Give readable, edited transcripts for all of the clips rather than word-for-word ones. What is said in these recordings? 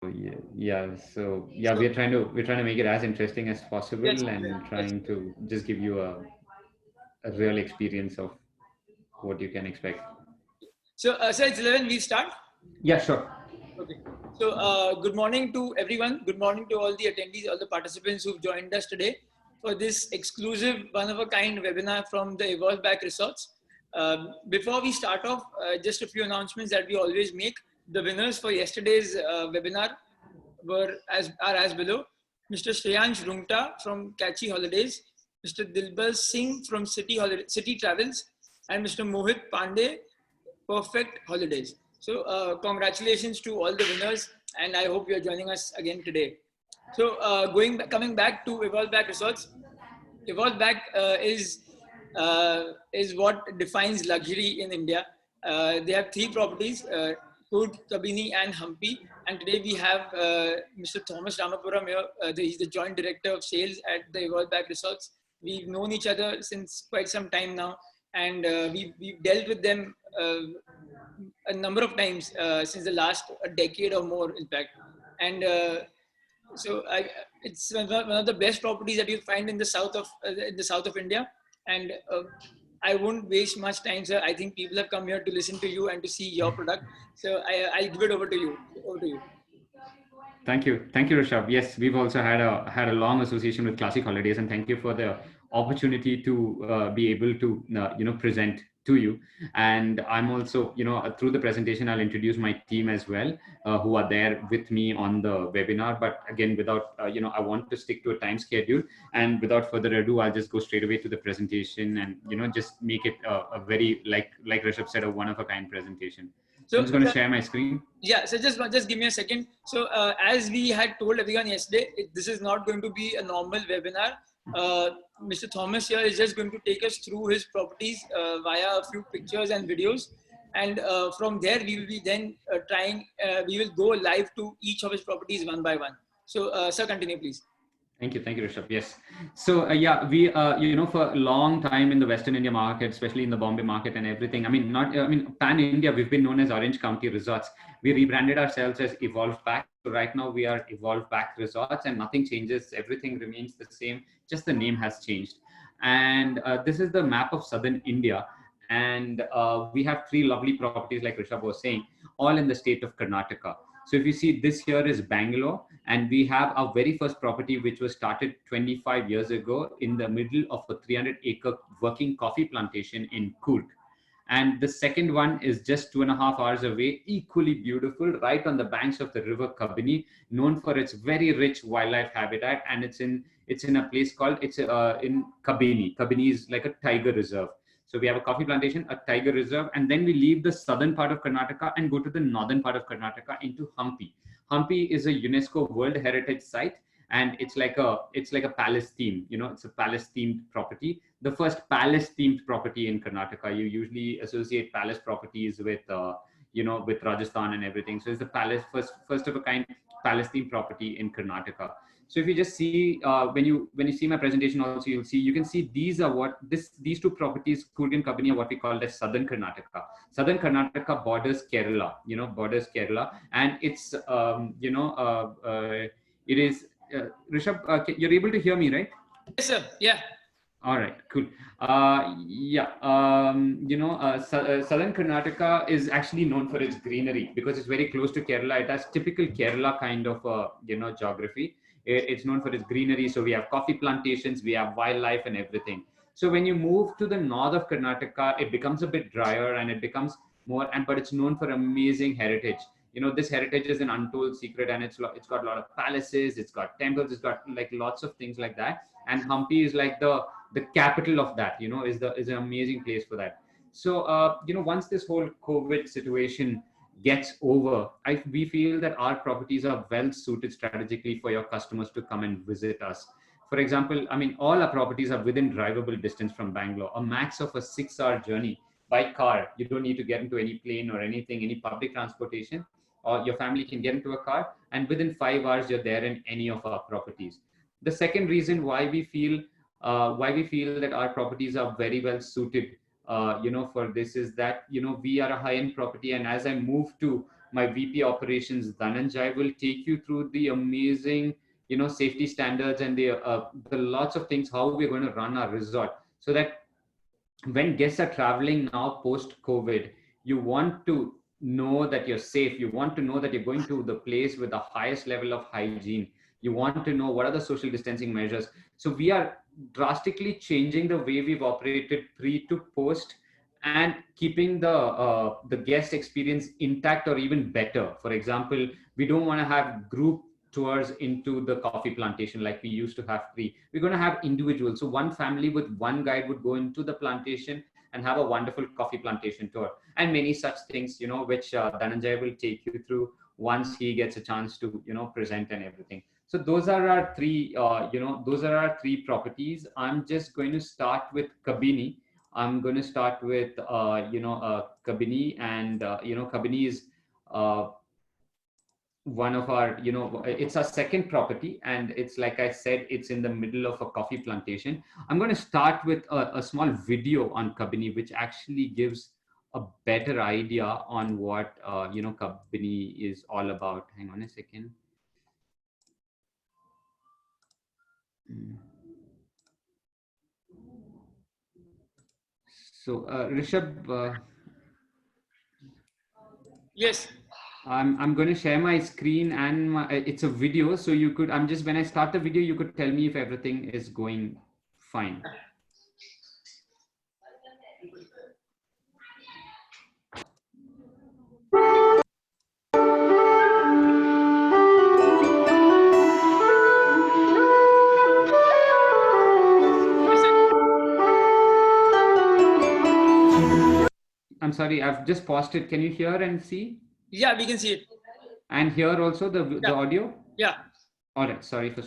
So we're trying to make it as interesting as yes, possible and yes. trying to just give you a real experience of what you can expect. So it's 11. We start. Yeah, sure. Okay. So good morning to everyone. Good morning to all the attendees, all the participants who've joined us today for this exclusive, one of a kind webinar from the Evolve Back Resorts. Before we start off, just a few announcements that we always make. The winners for yesterday's webinar are as below: Mr. Shreyansh Rungta from Catchy Holidays, Mr. Dilbar Singh from City Travels, and Mr. Mohit Pandey, Perfect Holidays. So congratulations to all the winners, and I hope you are joining us again today. So coming back to Evolve Back Resorts. Evolve Back is what defines luxury in India. They have three properties: Coorg, Kabini, and Hampi. And today we have Mr. Thomas Ramapuram here. He's the joint director of sales at the Evolve Back Resorts. We've known each other since quite some time now, and we've dealt with them a number of times since the last a decade or more, in fact. And it's one of the best properties that you find in the south of India. And I won't waste much time, sir. I think people have come here to listen to you and to see your product. So I'll give it over to you. Over to you. Thank you, Rishabh. Yes, we've also had a long association with Classic Holidays, and thank you for the opportunity to be able to present to you. And I'm also through the presentation I'll introduce my team as well, who are there with me on the webinar. But again, without I want to stick to a time schedule, and without further ado, I'll just go straight away to the presentation and just make it a very like Rishabh said, a one of a kind presentation. So I'm So, just going to share my screen. yeah, so just give me a second. So as we had told everyone yesterday, this is not going to be a normal webinar. Mr. Thomas here is just going to take us through his properties via a few pictures and videos, and from there we will be then we will go live to each of his properties one by one. So sir, continue please. Thank you, Rishabh. Yes. So we for a long time in the Western India market, especially in the Bombay market and everything. I mean, not I mean pan India. We've been known as Orange County Resorts. We rebranded ourselves as Evolve Back. So right now we are Evolve Back Resorts, and nothing changes. Everything remains the same. Just the name has changed. And this is the map of Southern India. And we have three lovely properties, like Rishabh was saying, all in the state of Karnataka. So if you see, this here is Bangalore, and we have our very first property, which was started 25 years ago in the middle of a 300-acre working coffee plantation in Coorg. And the second one is just 2.5 hours away, equally beautiful, right on the banks of the river Kabini, known for its very rich wildlife habitat. And it's in a place called, it's in Kabini. Kabini is like a tiger reserve. So we have a coffee plantation, a tiger reserve, and then we leave the southern part of Karnataka and go to the northern part of Karnataka into Hampi. Hampi is a UNESCO World Heritage Site, and it's like a palace theme. It's a palace themed property. The first palace themed property in Karnataka. You usually associate palace properties with with Rajasthan and everything. So it's the palace first of a kind palace themed property in Karnataka. So if you just see when you see my presentation, also you can see these two properties, Coorg and Kabini, are what we call as Southern Karnataka. Southern Karnataka borders Kerala, and it's it is Rishabh. You're able to hear me, right? Yes sir. Yeah. All right, cool. Southern Karnataka is actually known for its greenery because it's very close to Kerala. It has typical Kerala kind of, geography. It's known for its greenery. So we have coffee plantations, we have wildlife and everything. So when you move to the north of Karnataka, it becomes a bit drier and it becomes more, but it's known for amazing heritage. This heritage is an untold secret, and it's got a lot of palaces, it's got temples, it's got like lots of things like that. And Hampi is like the capital of that, is an amazing place for that. So once this whole COVID situation gets over, we feel that our properties are well suited strategically for your customers to come and visit us. For example, I mean, all our properties are within drivable distance from Bangalore, a max of a 6-hour journey by car. You don't need to get into any plane or anything, any public transportation, or your family can get into a car, and within 5 hours you're there in any of our properties. The second reason why we feel that our properties are very well suited for this is that we are a high-end property, and as I move to my VP operations, Dhananjay, will take you through the amazing, safety standards and the lots of things, how we're going to run our resort, so that when guests are traveling now post COVID, you want to know that you're safe. You want to know that you're going to the place with the highest level of hygiene. You want to know what are the social distancing measures. So we are drastically changing the way we've operated pre to post, and keeping the guest experience intact or even better. For example, we don't want to have group tours into the coffee plantation like we used to have pre. We're going to have individuals. So one family with one guide would go into the plantation and have a wonderful coffee plantation tour, and many such things, which Dhananjay will take you through once he gets a chance to, present and everything. So those are our three properties. I'm just going to start with Kabini. I'm going to start with, Kabini, and, Kabini is, one of our, it's our second property, and it's, like I said, it's in the middle of a coffee plantation. I'm going to start with a small video on Kabini, which actually gives a better idea on what, Kabini is all about. Hang on a second. So, Rishabh. Yes. I'm going to share my screen, and it's a video. So you could, when I start the video, you could tell me if everything is going fine. I'm sorry, I've just paused it. Can you hear and see? Yeah, we can see it. And hear also the audio? Yeah. All right, sorry for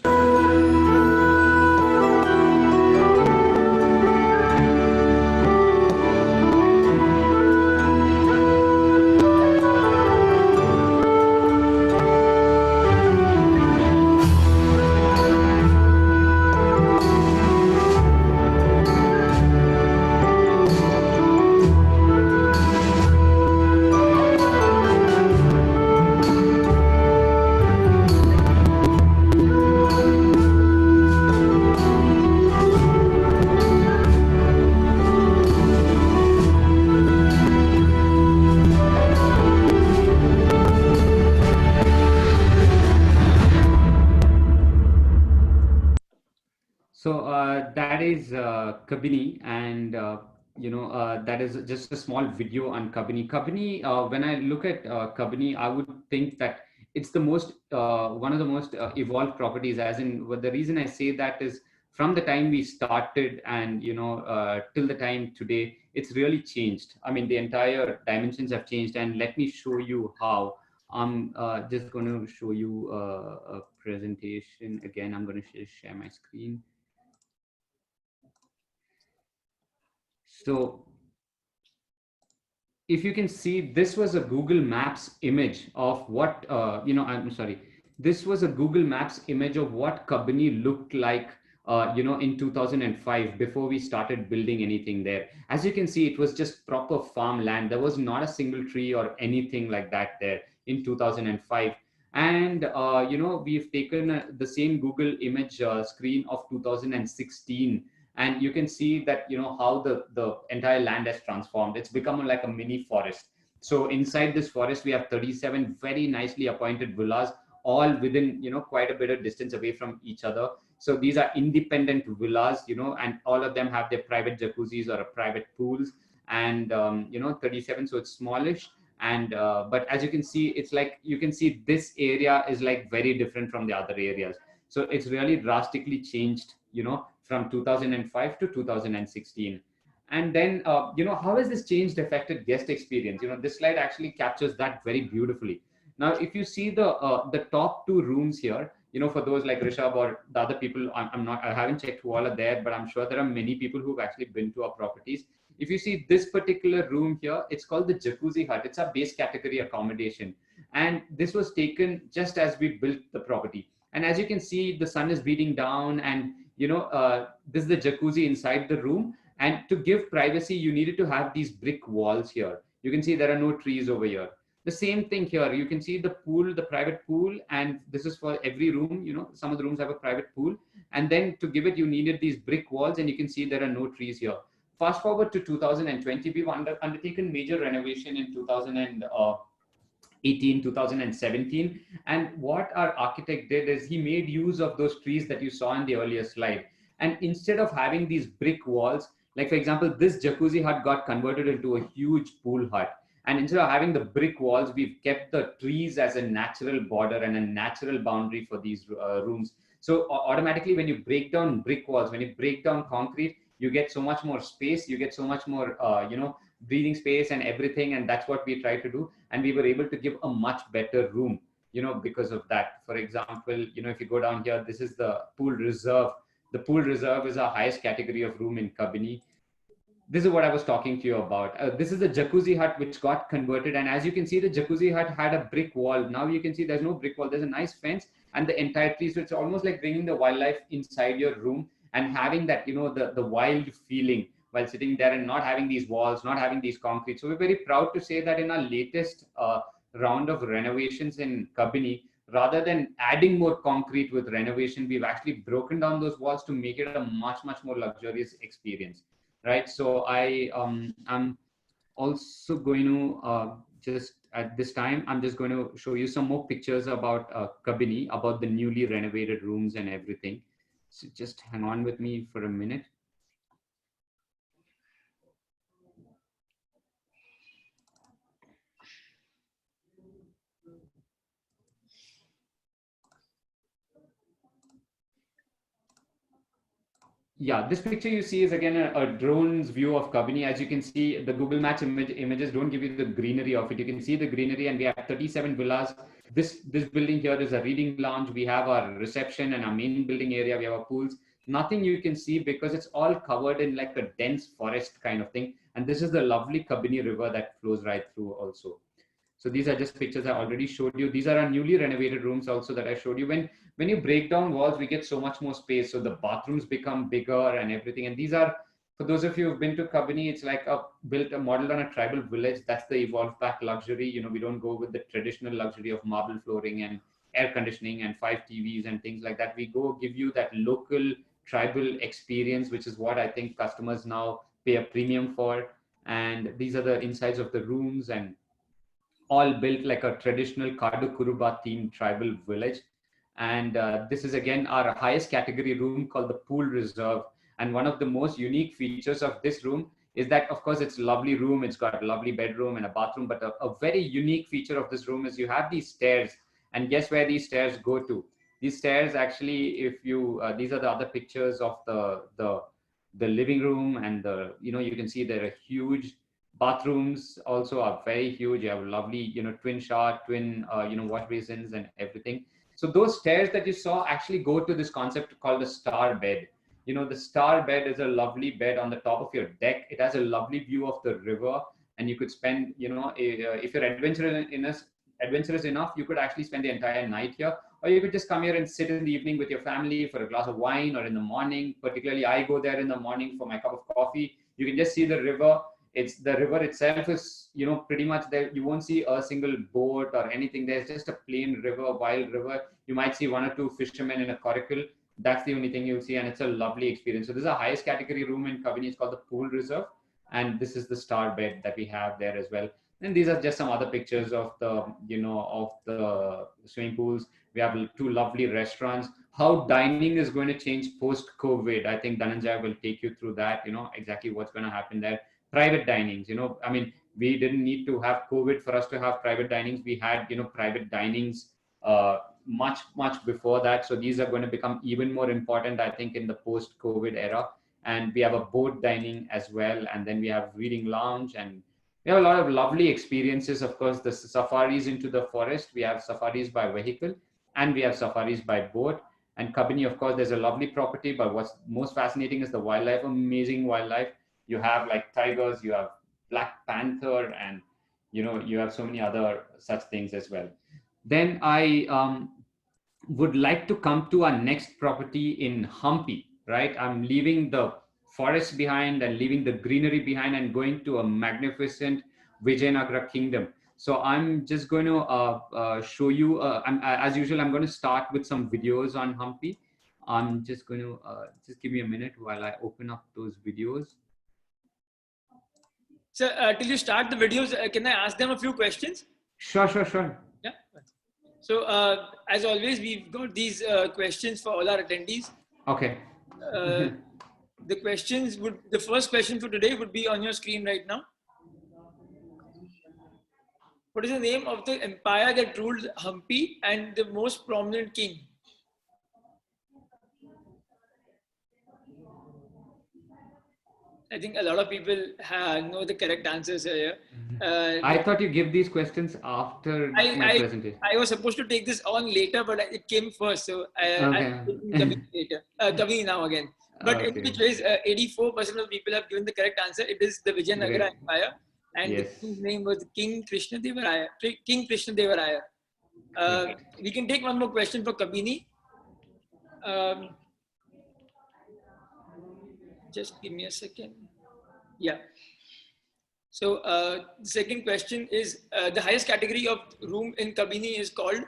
that is Kabini, and that is just a small video on Kabini. Kabini, when I look at Kabini, I would think that it's the most one of the most evolved properties. As in, the reason I say that is, from the time we started and till the time today, it's really changed. I mean, the entire dimensions have changed, and let me show you how. I'm just going to show you a presentation again. I'm going to share my screen. So if you can see, this was a Google Maps image of what, I'm sorry, this was a Google Maps image of what Kabini looked like, in 2005, before we started building anything there. As you can see, it was just proper farmland. There was not a single tree or anything like that there in 2005. And, we've taken the same Google image screen of 2016. And you can see that, how the entire land has transformed. It's become like a mini forest. So inside this forest, we have 37 very nicely appointed villas, all within, quite a bit of distance away from each other. So these are independent villas, and all of them have their private jacuzzis or private pools, and, 37. So it's smallish. And, but as you can see, it's like, you can see this area is like very different from the other areas. So it's really drastically changed, from 2005 to 2016. And then, how has this changed affected guest experience? This slide actually captures that very beautifully. Now, if you see the top two rooms here, for those like Rishabh or the other people, I haven't checked who all are there, but I'm sure there are many people who've actually been to our properties. If you see this particular room here, it's called the Jacuzzi Hut. It's a base category accommodation. And this was taken just as we built the property. And as you can see, the sun is beating down, and this is the jacuzzi inside the room. And to give privacy, you needed to have these brick walls here. You can see there are no trees over here. The same thing here. You can see the pool, the private pool, and this is for every room. Some of the rooms have a private pool. And then to give it, you needed these brick walls, and you can see there are no trees here. Fast forward to 2020, we've undertaken major renovation in 2018, 2017. And what our architect did is he made use of those trees that you saw in the earlier slide. And instead of having these brick walls, like for example, this jacuzzi hut got converted into a huge pool hut. And instead of having the brick walls, we've kept the trees as a natural border and a natural boundary for these rooms. So automatically, when you break down brick walls, when you break down concrete, you get so much more space, you get so much more, breathing space and everything. And that's what we try to do. And we were able to give a much better room, because of that. For example, if you go down here, this is the pool reserve. The pool reserve is our highest category of room in Kabini. This is what I was talking to you about. This is the jacuzzi hut which got converted. And as you can see, the jacuzzi hut had a brick wall. Now you can see there's no brick wall. There's a nice fence and the entire tree. So it's almost like bringing the wildlife inside your room and having that, the wild feeling while sitting there and not having these walls, not having these concrete. So we're very proud to say that in our latest round of renovations in Kabini, rather than adding more concrete with renovation, we've actually broken down those walls to make it a much, much more luxurious experience. Right. So I'm also going to just at this time, I'm just going to show you some more pictures about Kabini, about the newly renovated rooms and everything. So just hang on with me for a minute. Yeah, this picture you see is again a drone's view of Kabini. As you can see, the Google Maps images don't give you the greenery of it. You can see the greenery, and we have 37 villas. This building here is a reading lounge. We have our reception and our main building area. We have our pools. Nothing you can see because it's all covered in like a dense forest kind of thing. And this is the lovely Kabini River that flows right through also. So these are just pictures I already showed you. These are our newly renovated rooms also that I showed you. When you break down walls, we get so much more space. So the bathrooms become bigger and everything. And these are, for those of you who've been to Kabini, it's like built a model on a tribal village. That's the evolved back luxury. We don't go with the traditional luxury of marble flooring and air conditioning and 5 TVs and things like that. We go give you that local tribal experience, which is what I think customers now pay a premium for. And these are the insides of the rooms, and all built like a traditional Kadu Kuruba themed tribal village. And this is again our highest category room called the Pool Reserve. And one of the most unique features of this room is that, of course, it's a lovely room. It's got a lovely bedroom and a bathroom. But a very unique feature of this room is you have these stairs. And guess where these stairs go to? These stairs actually, if you, these are the other pictures of the living room, and you can see there are huge bathrooms also are very huge. You have lovely, twin shower, twin, wash basins and everything. So those stairs that you saw actually go to this concept called the star bed. The star bed is a lovely bed on the top of your deck. It has a lovely view of the river, and you could spend, if you're adventurous enough, you could actually spend the entire night here, or you could just come here and sit in the evening with your family for a glass of wine, or in the morning. Particularly, I go there in the morning for my cup of coffee. You can just see the river. It's the river itself is, pretty much there. You won't see a single boat or anything. There's just a plain river, wild river. You might see 1 or 2 fishermen in a coracle. That's the only thing you'll see. And it's a lovely experience. So this is a highest category room in Kabini. It's called the Pool Reserve. And this is the star bed that we have there as well. And these are just some other pictures of the, of the swimming pools. We have 2 lovely restaurants. How dining is going to change post-COVID. I think Dhananjay will take you through that, exactly what's going to happen there. Private dinings, we didn't need to have COVID for us to have private dinings. We had, private dinings much before that. So these are going to become even more important, I think, in the post-COVID era. And we have a boat dining as well. And then we have reading lounge, and we have a lot of lovely experiences. Of course, the safaris into the forest. We have safaris by vehicle, and we have safaris by boat. And Kabini, of course, there's a lovely property, but what's most fascinating is the wildlife, amazing wildlife. You have like tigers, you have Black Panther, and you have so many other such things as well. Then I would like to come to our next property in Hampi, right? I'm leaving the forest behind and leaving the greenery behind and going to a magnificent Vijayanagara kingdom. So I'm just going to show you, as usual, I'm going to start with some videos on Humpy. I'm just going to just give me a minute while I open up those videos. So till you start the videos, can I ask them a few questions? Sure, sure, sure. Yeah. So as always, we've got these questions for all our attendees. Okay. The first question for today would be on your screen right now. What is the name of the empire that ruled Hampi and the most prominent king? I think a lot of people know the correct answers here. I thought you give these questions after my presentation. I was supposed to take this on later, but it came first. So I'll take later. Kavi now again. But in which ways, 84% of people have given the correct answer. It is the Vijayanagara Empire. And the king's name was King Krishnadevaraya. We can take one more question for Kabini. Just give me a second. Yeah. So the second question is the highest category of room in Kabini is called.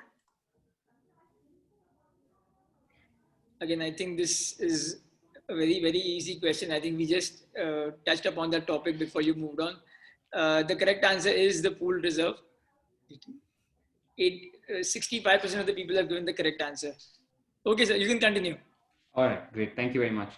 Again, I think this is a very, very easy question. I think we just touched upon that topic before you moved on. The correct answer is the pool reserve. 65% of the people have given the correct answer. Okay, sir, you can continue. All right, great. Thank you very much.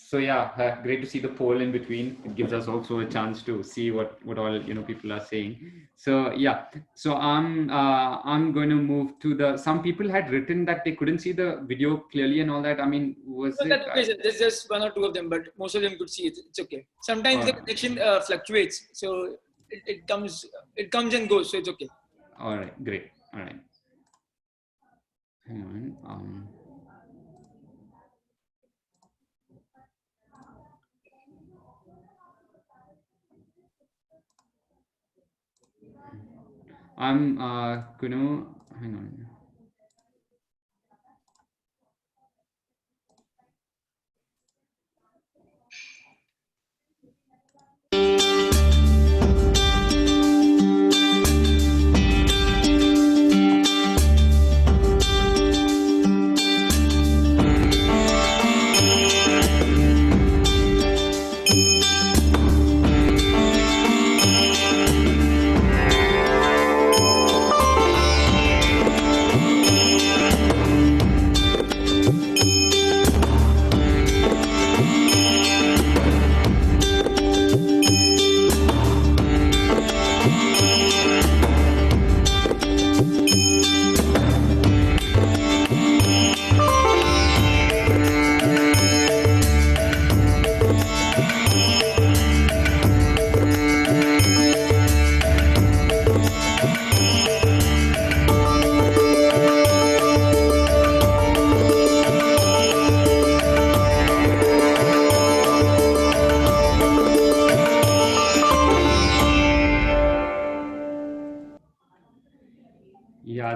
So yeah, great to see the poll in between. It gives us also a chance to see what all people are saying. So yeah, so I'm going to move to the. Some people had written that they couldn't see the video clearly and all that. I mean, was it? That's okay, sir. There's just one or two of them, but most of them could see it. It's okay. Sometimes the connection fluctuates, so it comes and goes. So it's okay. All right, great. All right. Hang on. I'm going to hang on.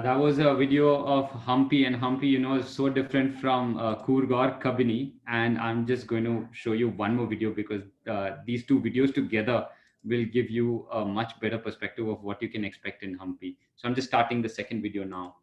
That was a video of Humpy, and Humpy, is so different from Coorg or Kabini. And I'm just going to show you one more video because these two videos together will give you a much better perspective of what you can expect in Humpy. So I'm just starting the second video now.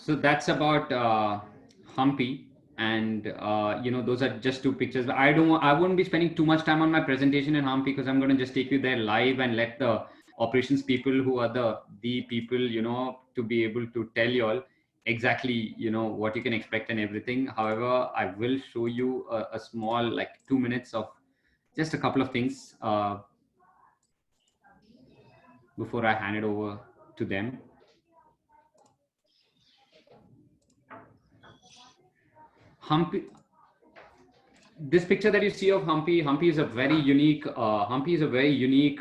So that's about Humpy, and those are just two pictures. I won't be spending too much time on my presentation in Humpy because I'm going to just take you there live and let the operations people, who are the people, to be able to tell you all exactly, what you can expect and everything. However, I will show you a small, like 2 minutes of just a couple of things before I hand it over to them. Hampi, this picture that you see of Hampi is a very unique,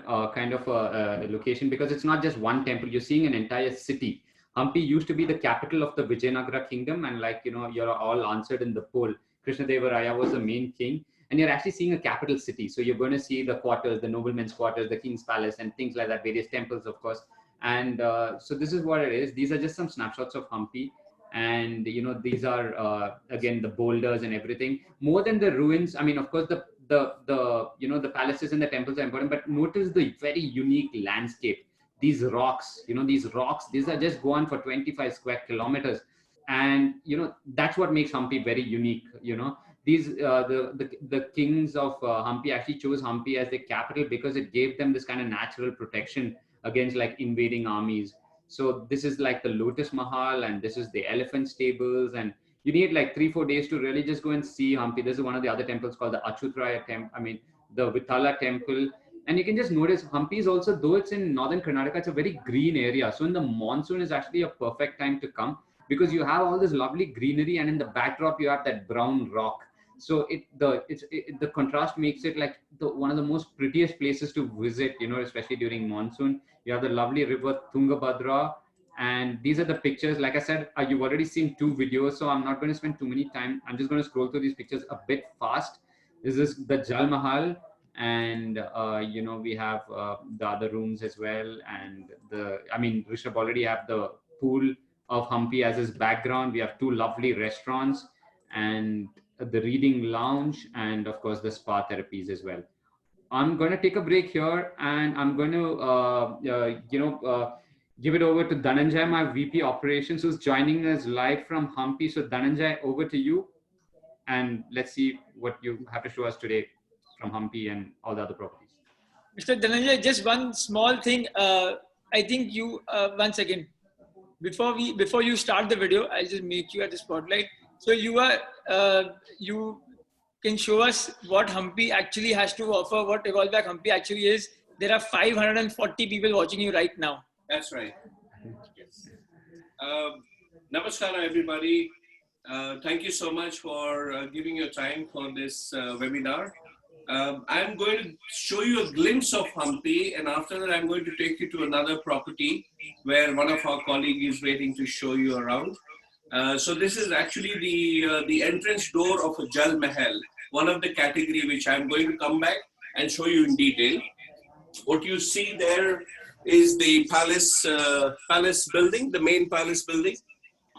kind of a location, because it's not just one temple. You're seeing an entire city. Hampi used to be the capital of the Vijayanagara kingdom, and you're all answered in the poll. Krishnadeva Raya was the main king, and you're actually seeing a capital city. So you're going to see the quarters, the noblemen's quarters, the king's palace, and things like that. Various temples, of course. And so this is what it is. These are just some snapshots of Hampi, and these are again the boulders and everything. More than the ruins, I mean, of course, the palaces and the temples are important, but notice the very unique landscape. These rocks, these are just go on for 25 square kilometers, and that's what makes Hampi very unique. These the kings of Hampi actually chose Hampi as their capital because it gave them this kind of natural protection against like invading armies. So this is like the Lotus Mahal, and this is the elephant stables, and you need like 3-4 days to really just go and see Hampi. This is one of the other temples called the Achyutraya temple. I mean, the Vithala temple. And you can just notice Hampi is also, though it's in northern Karnataka, it's a very green area. So in the monsoon is actually a perfect time to come, because you have all this lovely greenery, and in the backdrop you have that brown rock. So the contrast makes it like one of the most prettiest places to visit, especially during monsoon. You have the lovely river Tungabhadra, and these are the pictures. Like I said, you've already seen 2 videos, so I'm not going to spend too many time. I'm just going to scroll through these pictures a bit fast. This is the Jal Mahal, and we have the other rooms as well. And Rishabh already have the pool of Hampi as his background. We have 2 lovely restaurants, and the reading lounge, and of course the spa therapies as well. I'm going to take a break here, and I'm going to, give it over to Dhananjay, my VP Operations, who's joining us live from Hampi. So Dhananjay, over to you, and let's see what you have to show us today from Hampi and all the other properties. Mr. Dhananjay, just one small thing. I think you, one second. Before you start the video, I'll just make you at the spotlight. So you can show us what Hampi actually has to offer, what Evolveback Hampi actually is. There are 540 people watching you right now. That's right. Yes. Namaskar, everybody. Thank you so much for giving your time for this webinar. I'm going to show you a glimpse of Hampi, and after that I'm going to take you to another property where one of our colleagues is waiting to show you around. So this is actually the entrance door of a Jal Mahal, one of the category which I'm going to come back and show you in detail. What you see there is the palace building, the main palace building.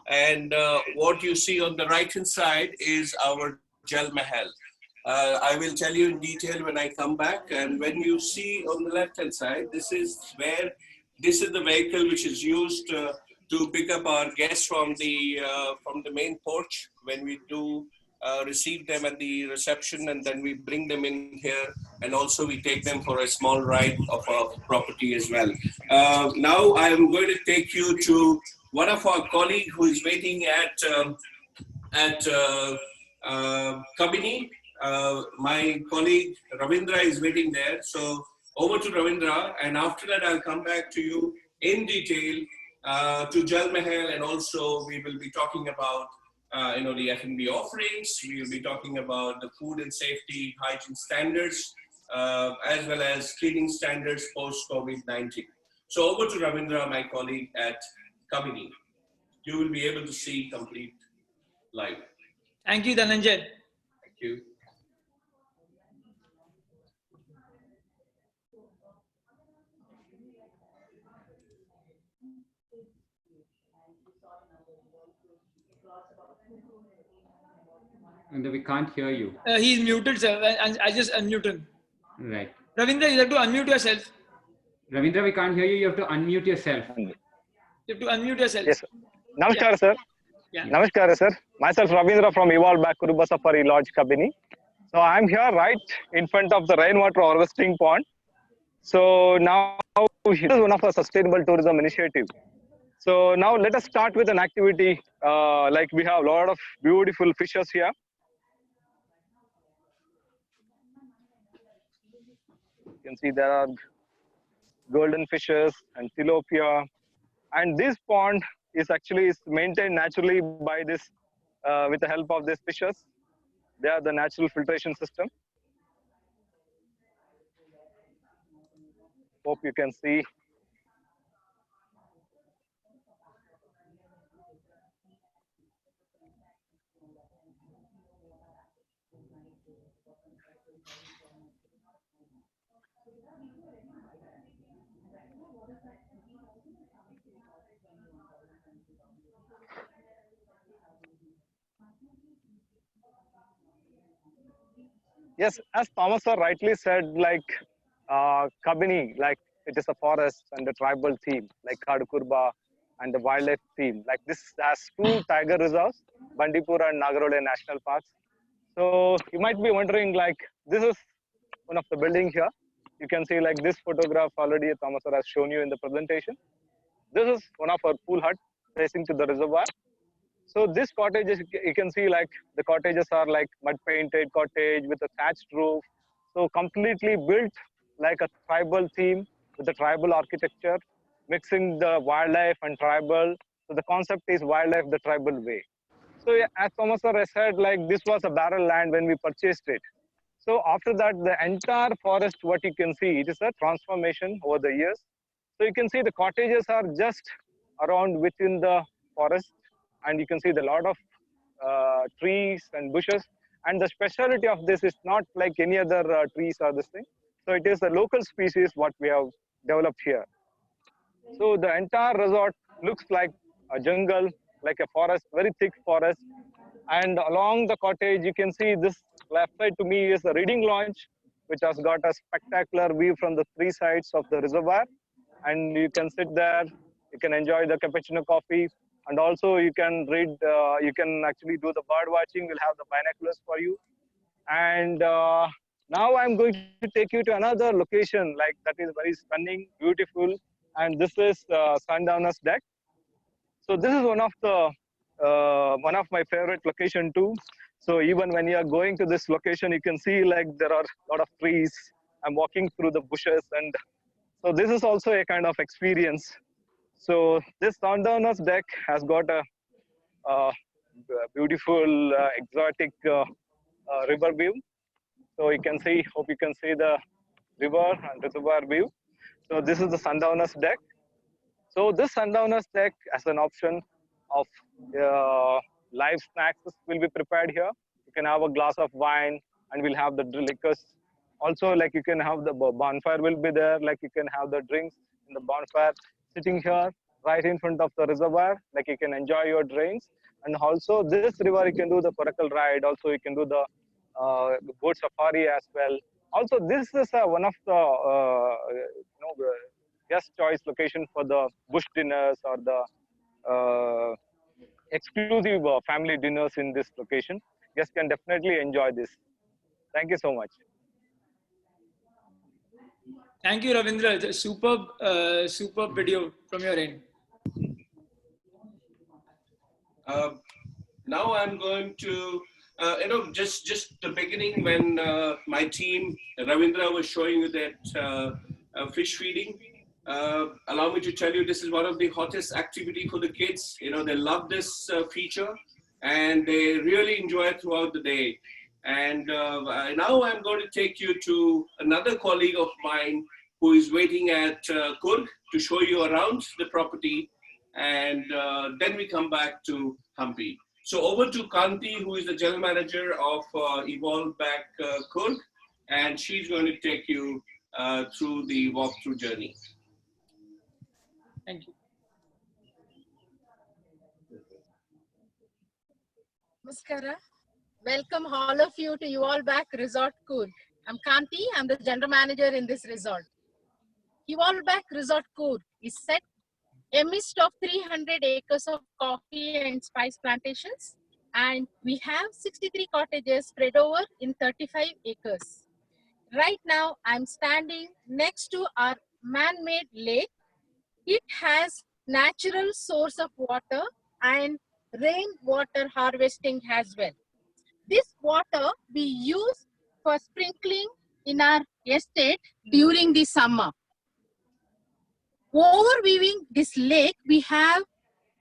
And what you see on the right hand side is our Jal Mahal. I will tell you in detail when I come back. And when you see on the left hand side, this is the vehicle which is used to pick up our guests from the main porch when we do receive them at the reception, and then we bring them in here, and also we take them for a small ride of our property as well. Now I am going to take you to one of our colleagues who is waiting at Kabini. My colleague Ravindra is waiting there. So over to Ravindra, and after that I'll come back to you in detail to Jal Mahal, and also we will be talking about the F&B offerings. We will be talking about the food and safety hygiene standards, as well as cleaning standards post-COVID-19. So over to Ravindra, my colleague at Kabini. You will be able to see complete live. Thank you, Dhananjay. Thank you. And we can't hear you. He's muted, sir. I just unmute him. Right. Ravindra, you have to unmute yourself. Ravindra, we can't hear you. You have to unmute yourself. You have to unmute yourself. Yes, sir. Namaskar, sir. Yeah. Namaskar, sir. Myself, Ravindra from Evolveback Kuruba Safari Lodge, Kabini. So I'm here right in front of the rainwater harvesting pond. So now this is one of the sustainable tourism initiative. So now let us start with an activity. Like we have a lot of beautiful fishes here. You can see there are golden fishes and tilapia. And this pond is maintained naturally by this, with the help of these fishes. They are the natural filtration system. Hope you can see. Yes, as Thomas sir rightly said, like Kabini, like it is a forest and a tribal theme, like Kadukurba and the wildlife theme. Like this has two tiger reserves, Bandipur and Nagarole National Parks. So you might be wondering, like this is one of the building here. You can see like this photograph already Thomas sir has shown you in the presentation. This is one of our pool hut facing to the reservoir. So this cottages, you can see like the cottages are like mud painted cottage with a thatched roof. So completely built like a tribal theme with the tribal architecture, mixing the wildlife and tribal. So the concept is wildlife the tribal way. So yeah, as Thomas sir has said, like this was a barren land when we purchased it. So after that, the entire forest, what you can see, it is a transformation over the years. So you can see the cottages are just around within the forest, and you can see the lot of trees and bushes. And the specialty of this is not like any other trees or this thing. So it is a local species what we have developed here. So the entire resort looks like a jungle, like a forest, very thick forest. And along the cottage, you can see this left side to me is the reading lounge, which has got a spectacular view from the three sides of the reservoir. And you can sit there, you can enjoy the cappuccino coffee, and also you can read, you can actually do the bird watching. We'll have the binoculars for you. And now I'm going to take you to another location, like that is very stunning, beautiful. And this is Sundowner's Deck. So this is one of my favorite location too. So even when you are going to this location, you can see like there are a lot of trees. I'm walking through the bushes, and so this is also a kind of experience. So this Sundowner's Deck has got a beautiful, exotic river view. So you can see, hope you can see the river and reservoir view. So this is the Sundowner's Deck. So this Sundowner's Deck as an option of live snacks will be prepared here. You can have a glass of wine, and we'll have the liquors. Also, like you can have the bonfire will be there. Like you can have the drinks in the bonfire sitting here right in front of the reservoir. Like you can enjoy your drinks. And also this river you can do the coracle ride. Also you can do the boat safari as well. Also this is one of the guest choice location for the bush dinners or the exclusive family dinners in this location. Guests can definitely enjoy this. Thank you so much. Thank you, Ravindra. It's a superb video from your end. Now I'm going to, just the beginning when my team, Ravindra, was showing you that fish feeding. Allow me to tell you, this is one of the hottest activity for the kids. You know, they love this feature, and they really enjoy it throughout the day. And now I'm going to take you to another colleague of mine who is waiting at Coorg to show you around the property. And then we come back to Hampi. So over to Kanti, who is the general manager of Evolve Back Coorg, and she's going to take you through the walkthrough journey. Thank you. Namaskara. Welcome all of you to Evolve Back Resort Coorg. I'm Kanti. I'm the general manager in this resort. Evolve Back Resort Coorg is set amidst of 300 acres of coffee and spice plantations, and we have 63 cottages spread over in 35 acres. Right now, I'm standing next to our man-made lake. It has natural source of water and rainwater harvesting as well. This water we use for sprinkling in our estate during the summer. Overviewing this lake, we have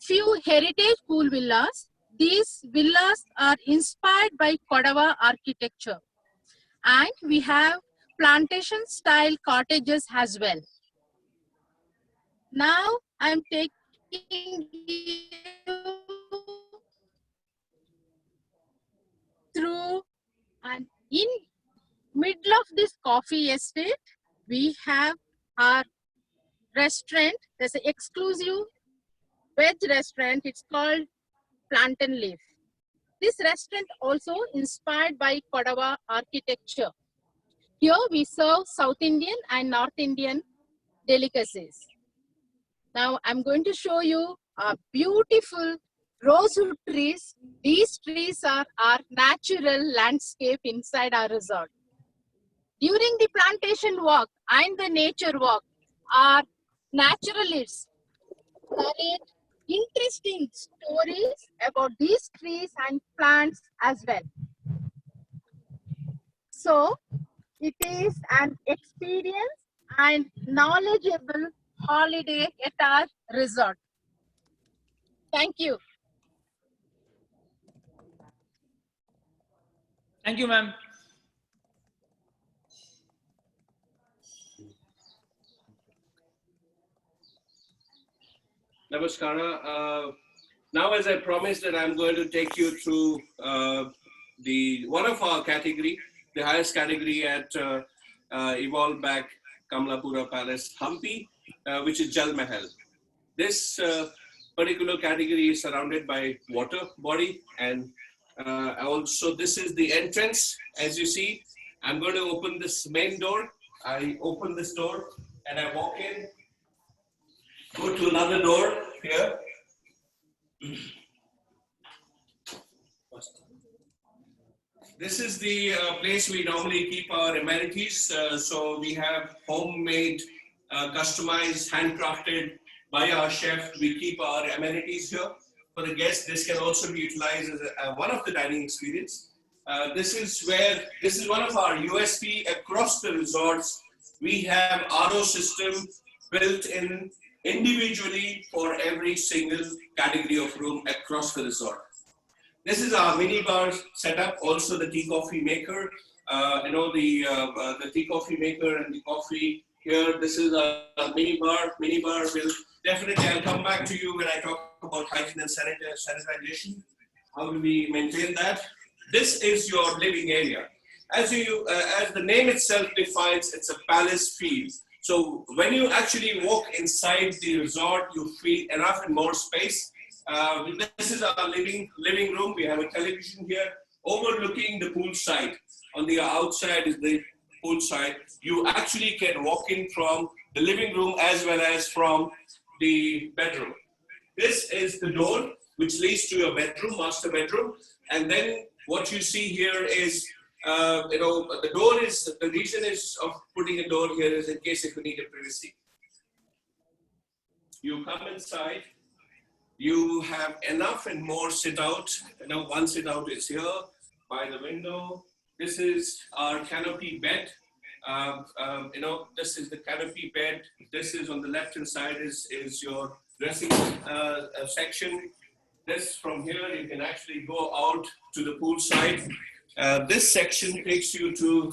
few heritage pool villas. These villas are inspired by Kodava architecture. And we have plantation style cottages as well. Now I'm taking you through, and in middle of this coffee estate, we have our restaurant. There's an exclusive veg restaurant. It's called Plantain Leaf. This restaurant also inspired by Kodava architecture. Here we serve South Indian and North Indian delicacies. Now I'm going to show you our beautiful rosewood trees. These trees are our natural landscape inside our resort. During the plantation walk and the nature walk, our naturalists narrate interesting stories about these trees and plants as well. So it is an experience and knowledgeable holiday at our resort. Thank you. Thank you, ma'am. Namaskara. Now, as I promised, that I'm going to take you through one of our category, the highest category at Evolve Back Kamalapura Palace, Hampi, which is Jal Mahal. This particular category is surrounded by water body, and also this is the entrance. As you see, I'm going to open this main door. I open this door and I walk in, go to another door here. This is the place we normally keep our amenities. So we have homemade, customized, handcrafted by our chef. We keep our amenities here for the guests. This can also be utilized as one of the dining experience. This is one of our USP across the resorts. We have RO system built in individually for every single category of room across the resort. This is our mini bar setup, also the tea coffee maker. The tea coffee maker and the coffee here. This is a mini bar. Mini bar will definitely, I'll come back to you when I talk about hygiene and sanitization. How do we maintain that? This is your living area. As the name itself defines, it's a palace feel. So when you actually walk inside the resort, you feel enough and more space. This is our living room. We have a television here overlooking the pool side. On the outside is the pool side. You actually can walk in from the living room as well as from the bedroom. This is the door which leads to your bedroom, master bedroom. And then what you see here is, the door is, the reason is of putting a door here is in case if you need a privacy. You come inside. You have enough and more sit out. One sit out is here by the window. This is our canopy bed. This is the canopy bed. This is on the left hand side is your dressing section. This from here you can actually go out to the pool side. This section takes you to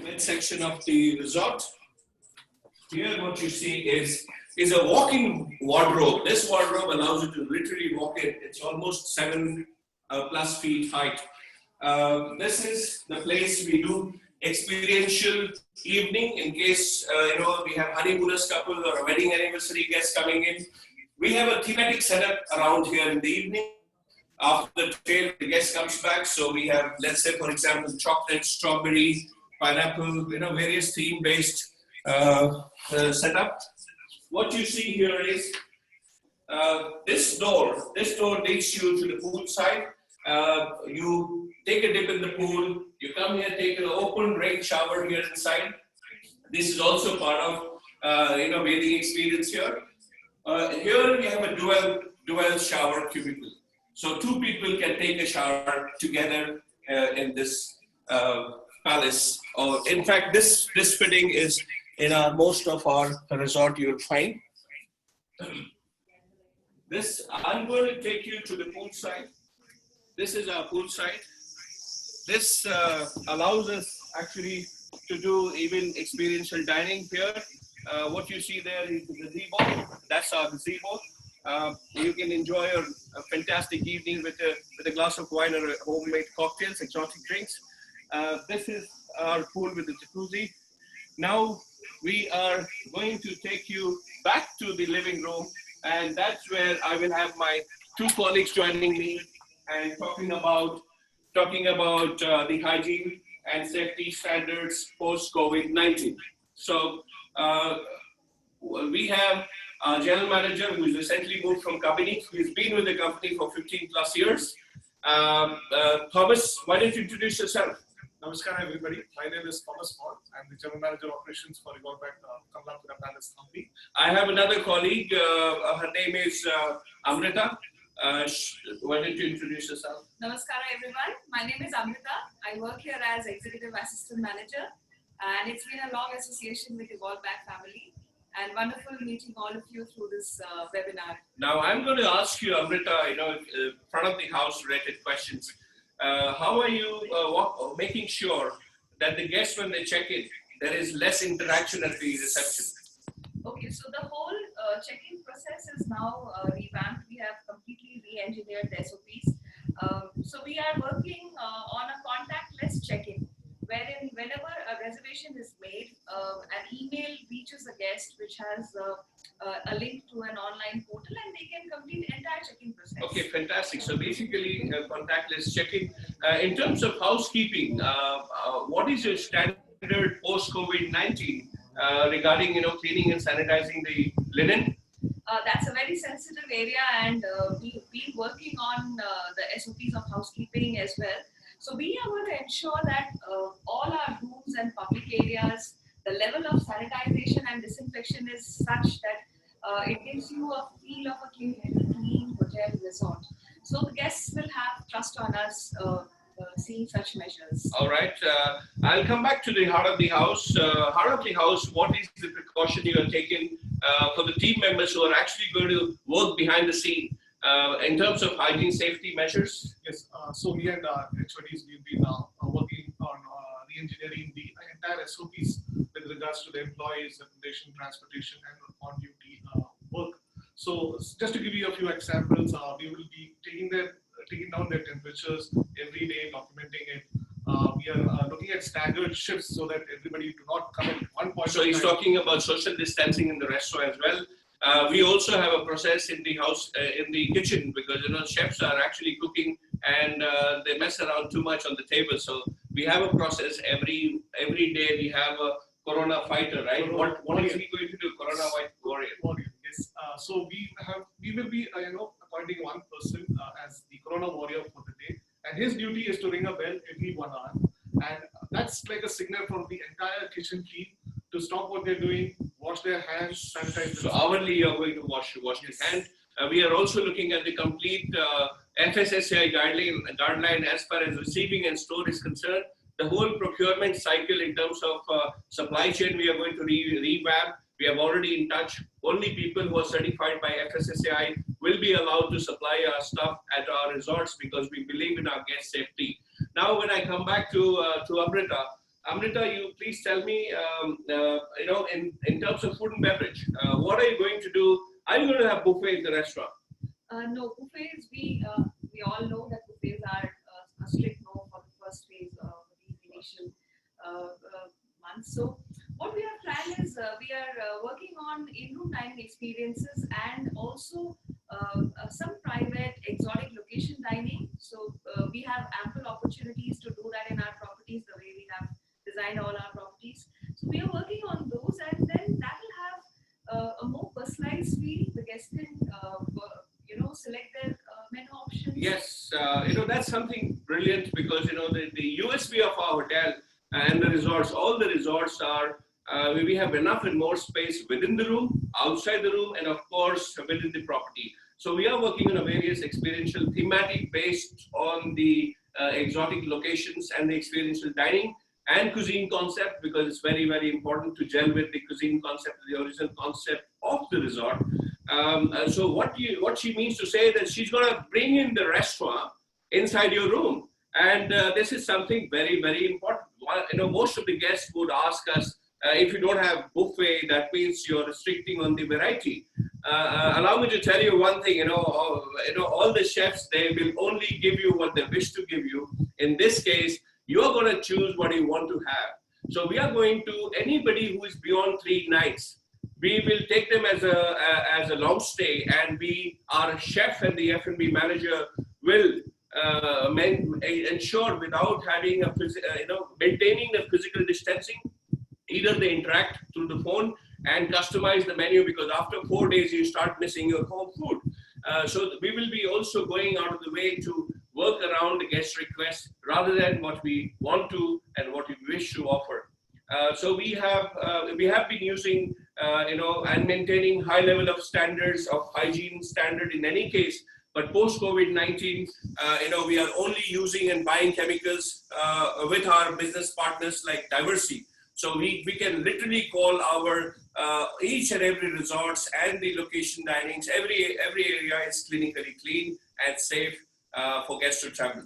mid section of the resort. Here what you see is a walk-in wardrobe. This wardrobe allows you to literally walk in. It's almost 7+ feet height. This is the place we do experiential evening in case we have honeymooners couple or a wedding anniversary guests coming in. We have a thematic setup around here in the evening. After the tail, the guest comes back. So we have, let's say, for example, chocolate, strawberry, pineapple, various theme-based setup. What you see here is this door leads you to the pool side. You take a dip in the pool. You come here, take an open rain shower here inside. This is also part of bathing experience here. Here we have a dual shower cubicle. So two people can take a shower together in this palace. Or in fact, this fitting is in most of our resort you'll find. This, I'm going to take you to the pool side. This is our pool side. This allows us actually to do even experiential dining here. What you see there is the gazebo. That's our gazebo. You can enjoy a fantastic evening with a glass of wine or homemade cocktails, exotic drinks. This is our pool with the jacuzzi. Now we are going to take you back to the living room, and that's where I will have my two colleagues joining me and talking about the hygiene and safety standards post-COVID-19. So we have our general manager who's recently moved from company. He's been with the company for 15 plus years. Thomas, why don't you introduce yourself? Namaskar everybody. My name is Thomas Paul. I'm the General Manager of Operations for Revolveback Kamalapuram Palace Company. I have another colleague. Her name is Amrita. Why don't you introduce yourself? Namaskar everyone. My name is Amrita. I work here as Executive Assistant Manager, and it's been a long association with Revolveback family, and wonderful meeting all of you through this webinar. Now I'm going to ask you, Amrita, front of the house related questions. How are you making sure that the guests, when they check in, there is less interaction at the reception? Okay, so the whole check-in process is now revamped. We have completely re-engineered the SOPs. So we are working on a contactless check-in, wherein whenever a reservation is made, an email reaches a guest which has a link to an online portal, and they can complete the entire check-in process. Okay, fantastic. So basically, contactless check-in. In terms of housekeeping, what is your standard post-COVID-19 regarding cleaning and sanitizing the linen? That's a very sensitive area, and we've been working on the SOPs of housekeeping as well. So we are going to ensure that all our rooms and public areas, the level of sanitization and disinfection is such that it gives you a feel of a clean hotel resort. So the guests will have trust on us seeing such measures. All right. I'll come back to the heart of the house. Heart of the house, what is the precaution you are taking for the team members who are actually going to work behind the scene in terms of hygiene safety measures? Yes, so we and our HODs, we've been working on re-engineering the entire SOPs with regards to the employees, accommodation, transportation, and on-duty work. So just to give you a few examples, we will be taking down their temperatures every day, documenting it. We are looking at staggered shifts so that everybody do not come at one point. So he's talking about social distancing in the restaurant as well. We also have a process in the house, in the kitchen, because chefs are actually cooking and they mess around too much on the table. So we have a process every day. We have a Corona fighter, right? What is he going to do? Corona warrior. Yes. So we will be appointing one person as the Corona warrior for the day, and his duty is to ring a bell every 1 hour, and that's like a signal from the entire kitchen team to stop what they're doing, wash their hands, sanitize. So hourly you're going to wash Yes. your hand. We are also looking at the complete FSSAI guideline as far as receiving and store is concerned. The whole procurement cycle in terms of supply chain, we are going to revamp. We have already in touch. Only people who are certified by FSSAI will be allowed to supply our stuff at our resorts because we believe in our guest safety. Now, when I come back to Amrita, you please tell me, in terms of food and beverage, what are you going to do? Are you going to have buffet in the restaurant? No, buffets, we all know that buffets are a strict no for the first phase of these initial months. So what we have planned is we are working on in-room dining experiences and also some private exotic location dining. So we have ample opportunities to do that in our properties the way we have designed all our properties. So we are working on those, and then that will have a more personalized feel. The guests can select their menu options. Yes, that's something brilliant because the USP of our hotel and the resorts, all the resorts are we have enough and more space within the room, outside the room, and of course within the property. So we are working on a various experiential thematic based on the exotic locations and the experiential dining and cuisine concept, because it's very, very important to gel with the cuisine concept, the original concept of the resort. So what she means to say that she's going to bring in the restaurant inside your room. And this is something very, very important. Most of the guests would ask us, if you don't have buffet, that means you're restricting on the variety. Allow me to tell you one thing, all the chefs, they will only give you what they wish to give you. In this case, you're going to choose what you want to have. So we are going to, anybody who is beyond 3 nights, we will take them as a long stay, and our chef and the F&B manager will ensure, without having maintaining the physical distancing, either they interact through the phone and customize the menu, because after 4 days you start missing your home food. So we will be also going out of the way to work around the guest requests rather than what we want to and what we wish to offer. So we have been using and maintaining high level of standards of hygiene standard in any case. But post COVID-19, we are only using and buying chemicals with our business partners like Diversey. So we can literally call our each and every resorts and the location dinings, every area is clinically clean and safe for guests to travel.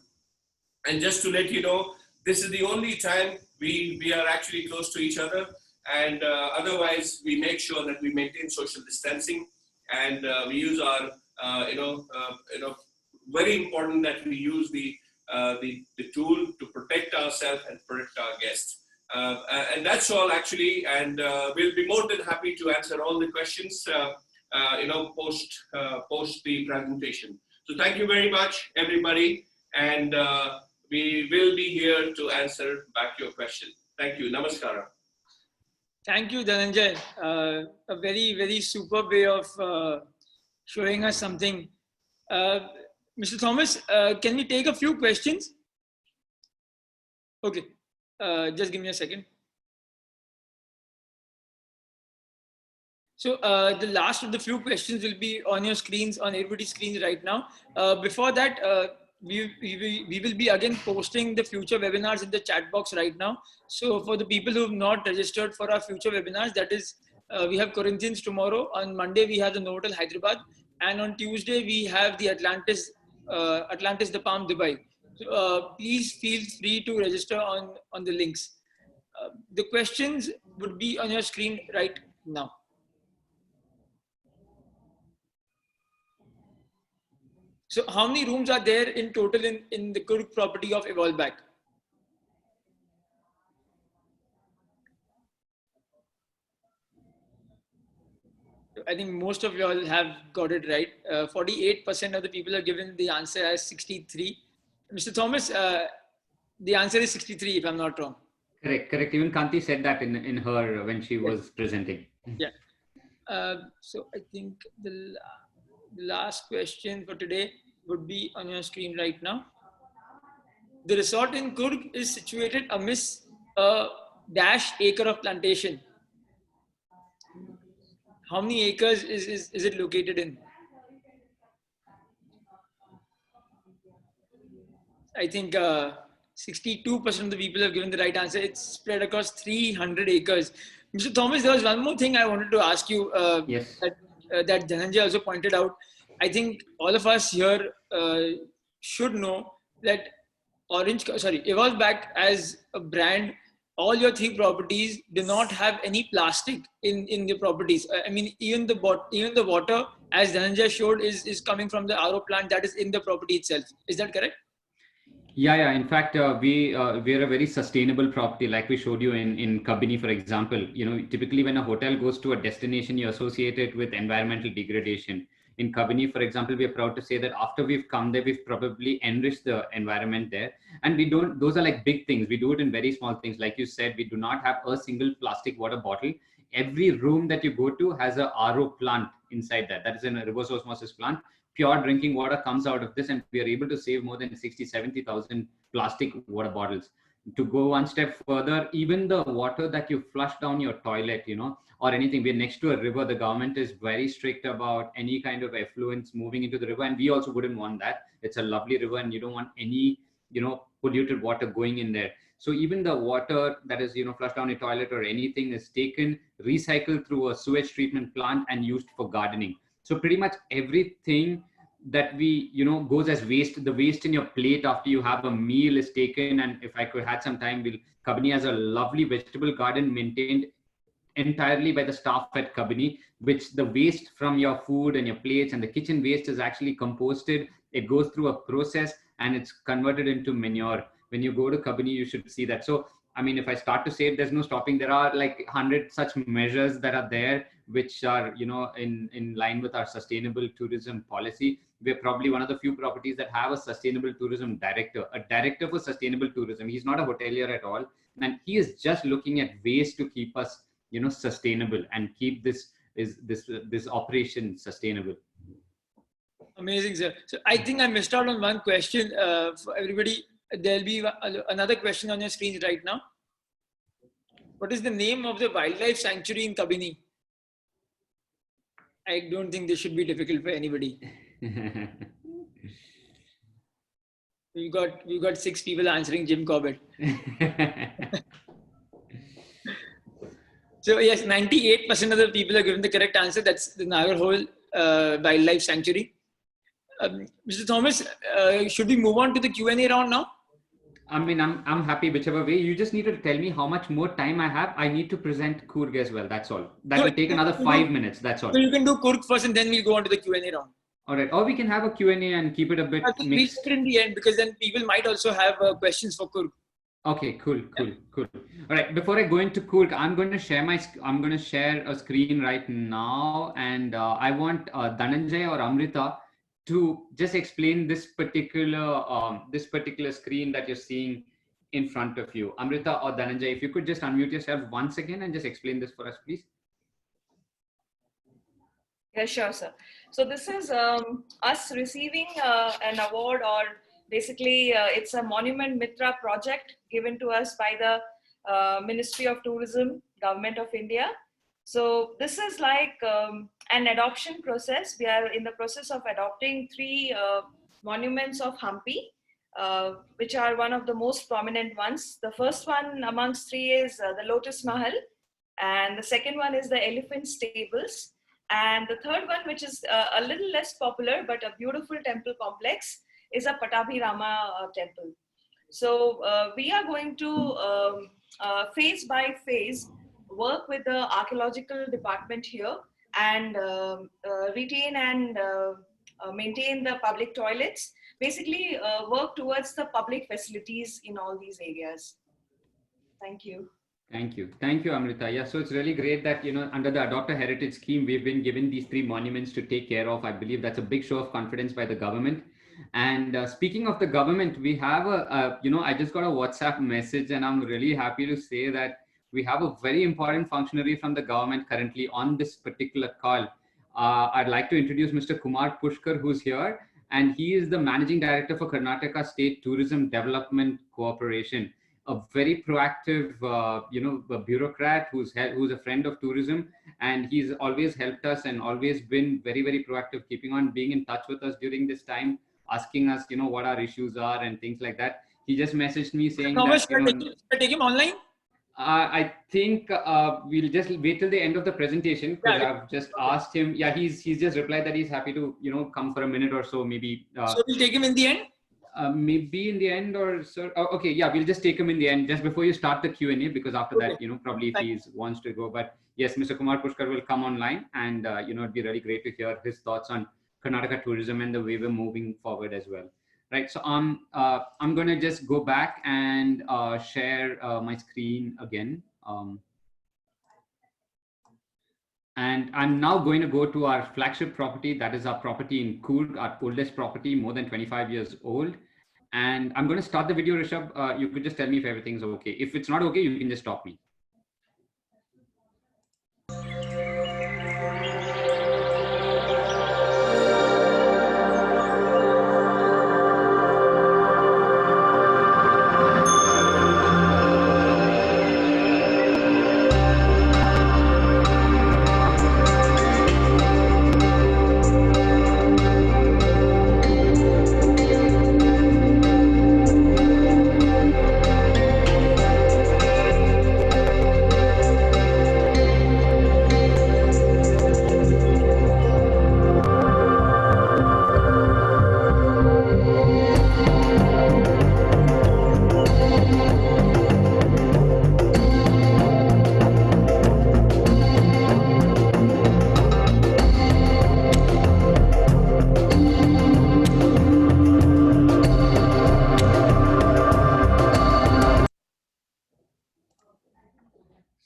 And just to let you know, this is the only time we are actually close to each other, and otherwise we make sure that we maintain social distancing, and we use our very important that we use the tool to protect ourselves and protect our guests. And that's all actually, and we'll be more than happy to answer all the questions post the presentation. So thank you very much, everybody, and we will be here to answer back your question. Thank you. Namaskara. Thank you, Dhananjay. A very, very superb way of showing us something. Mr. Thomas, can we take a few questions? Okay, just give me a second. So the last of the few questions will be on your screens, on everybody's screens right now. Before that, we will be again posting the future webinars in the chat box right now. So for the people who have not registered for our future webinars, that is, we have Corinthians tomorrow. On Monday, we have the Novotel Hyderabad. And on Tuesday, we have the Atlantis the Palm Dubai. So, please feel free to register on the links. The questions would be on your screen right now. So how many rooms are there in total in the Coorg property of Evolveback? I think most of you all have got it right. 48% of the people have given the answer as 63. Mr. Thomas, the answer is 63 if I'm not wrong. Correct. Even Kanti said that in her when she was presenting. Yeah. So I think the last question for today would be on your screen right now. The resort in Coorg is situated amidst a -acre of plantation. How many acres is it located in? I think 62% of the people have given the right answer. It's spread across 300 acres. Mr. Thomas, there was one more thing I wanted to ask you. Yes. That Dhananjay also pointed out. I think all of us here should know that Evolveback as a brand, all your 3 properties do not have any plastic in the properties. I mean, even the water, as Dhananjay showed, is coming from the RO plant that is in the property itself. Is that correct? Yeah. In fact, we are a very sustainable property, like we showed you in Kabini, for example. Typically when a hotel goes to a destination, you associate it with environmental degradation. In Kabini, for example, we are proud to say that after we've come there, we've probably enriched the environment there. And those are like big things. We do it in very small things. Like you said, we do not have a single plastic water bottle. Every room that you go to has a RO plant inside that. That is a reverse osmosis plant. Pure drinking water comes out of this, and we are able to save more than 60,000-70,000 plastic water bottles. To go one step further, even the water that you flush down your toilet, or anything, we're next to a river. The government is very strict about any kind of effluents moving into the river, and we also wouldn't want that. It's a lovely river, and you don't want any, polluted water going in there. So even the water that is, flushed down your toilet or anything is taken, recycled through a sewage treatment plant and used for gardening. So pretty much everything that we, goes as waste, the waste in your plate after you have a meal is taken. And if I could had some time, Kabini has a lovely vegetable garden maintained entirely by the staff at Kabini, which the waste from your food and your plates and the kitchen waste is actually composted. It goes through a process and it's converted into manure. When you go to Kabini, you should see that. So, I mean, if I start to say it, there's no stopping. There are like 100 such measures that are there, which are, in line with our sustainable tourism policy. We're probably one of the few properties that have a sustainable tourism director, a director for sustainable tourism. He's not a hotelier at all. And he is just looking at ways to keep us, sustainable and keep this operation sustainable. Amazing, sir. So I think I missed out on one question for everybody. There'll be another question on your screens right now. What is the name of the wildlife sanctuary in Kabini? I don't think this should be difficult for anybody. We got 6 people answering Jim Corbett. So yes, 98% of the people are given the correct answer. That's the Nagarhole Wildlife Sanctuary. Mr. Thomas, should we move on to the Q&A round now? I mean, I'm happy whichever way. You just need to tell me how much more time I have. I need to present Coorg as well. That's all. That will take another 5 minutes. That's all. So you can do Coorg first and then we'll go on to the Q&A round. All right. Or we can have a Q&A and keep it a bit we'll mixed. put it in the end because then people might also have questions for Coorg. Okay, cool. All right. Before I go into Coorg, I'm going to share a screen right now, and I want Dhananjay or Amrita to just explain this particular screen that you're seeing in front of you. Amrita or Dhananjay, if you could just unmute yourself once again and just explain this for us, please. Yeah, sure, sir. So this is us receiving an award, or basically it's a Monument Mitra project given to us by the Ministry of Tourism, Government of India. So this is like an adoption process. We are in the process of adopting 3 monuments of Hampi, which are one of the most prominent ones. The first one amongst 3 is the Lotus Mahal, and the second one is the Elephant Stables, and the third one, which is a little less popular but a beautiful temple complex, is a Pattabhirama temple. So we are going to phase by phase work with the archaeological department here and retain and maintain the public toilets, basically work towards the public facilities in all these areas. Thank you. Thank you, Amrita. Yeah, so it's really great that, under the Adopt a Heritage scheme, we've been given these 3 monuments to take care of. I believe that's a big show of confidence by the government. And speaking of the government, we have I just got a WhatsApp message, and I'm really happy to say that we have a very important functionary from the government currently on this particular call. I'd like to introduce Mr. Kumar Pushkar, who's here, and he is the Managing Director for Karnataka State Tourism Development Corporation, a very proactive, a bureaucrat who's a friend of tourism, and he's always helped us and always been very, very proactive, keeping on being in touch with us during this time, asking us, what our issues are and things like that. He just messaged me saying Thomas, should I take him online? I think we'll just wait till the end of the presentation, because I've just asked him. Yeah, he's just replied that he's happy to come for a minute or so, maybe. So we'll take him in the end. Maybe in the end, or sir. Oh, okay, yeah, we'll just take him in the end, just before you start the Q&A, because after that, probably if he wants to go. But yes, Mr. Kumar Pushkar will come online, and it'd be really great to hear his thoughts on Karnataka tourism and the way we're moving forward as well. Right, so I'm going to just go back and share my screen again. And I'm now going to go to our flagship property. That is our property in Coorg, our oldest property, more than 25 years old. And I'm going to start the video, Rishabh. You could just tell me if everything's okay. If it's not okay, you can just stop me.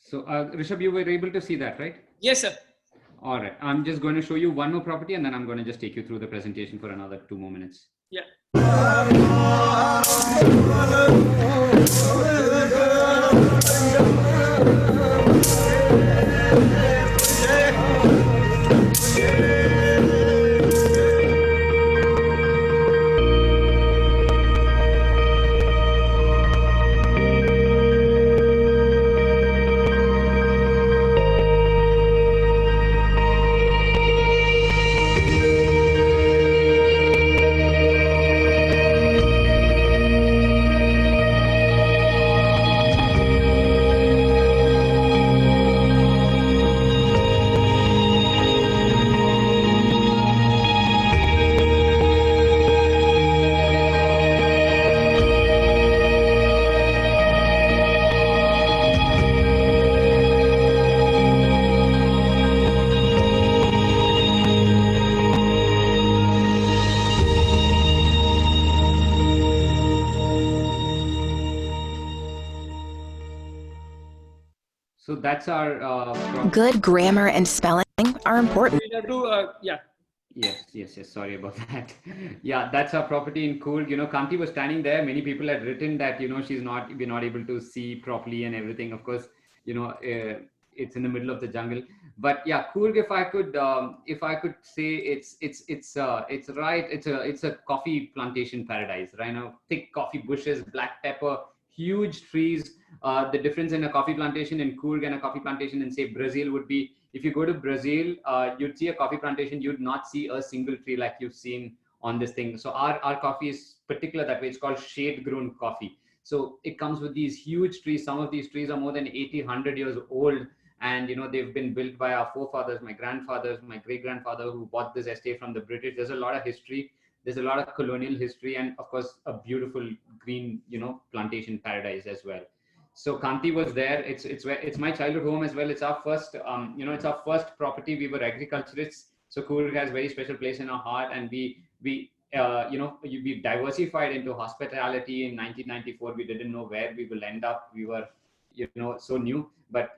So Rishabh, you were able to see that, right? Yes, sir. All right. I'm just going to show you one more property and then I'm going to just take you through the presentation for another 2 more minutes. Yeah. So that's our Good grammar and spelling are important. We have to, yeah. Yes. Sorry about that. Yeah, that's our property in Coorg. Kanti was standing there. Many people had written that, we're not able to see properly and everything. Of course, it's in the middle of the jungle. But yeah, Coorg, if I could say it's a coffee plantation paradise, right? Thick coffee bushes, black pepper, huge trees. The difference in a coffee plantation in Coorg and a coffee plantation in, say, Brazil would be, if you go to Brazil, you'd see a coffee plantation, you'd not see a single tree like you've seen on this thing. So our coffee is particular that way. It's called shade-grown coffee. So it comes with these huge trees. Some of these trees are more than 80, 100 years old. And, they've been built by our forefathers, my grandfathers, my great-grandfather who bought this estate from the British. There's a lot of history. There's a lot of colonial history and, of course, a beautiful green, plantation paradise as well. So Kanti was there. It's my childhood home as well. It's our first, it's our first property. We were agriculturists. So Coorg has a very special place in our heart. And we diversified into hospitality in 1994. We didn't know where we will end up. We were, so new, but,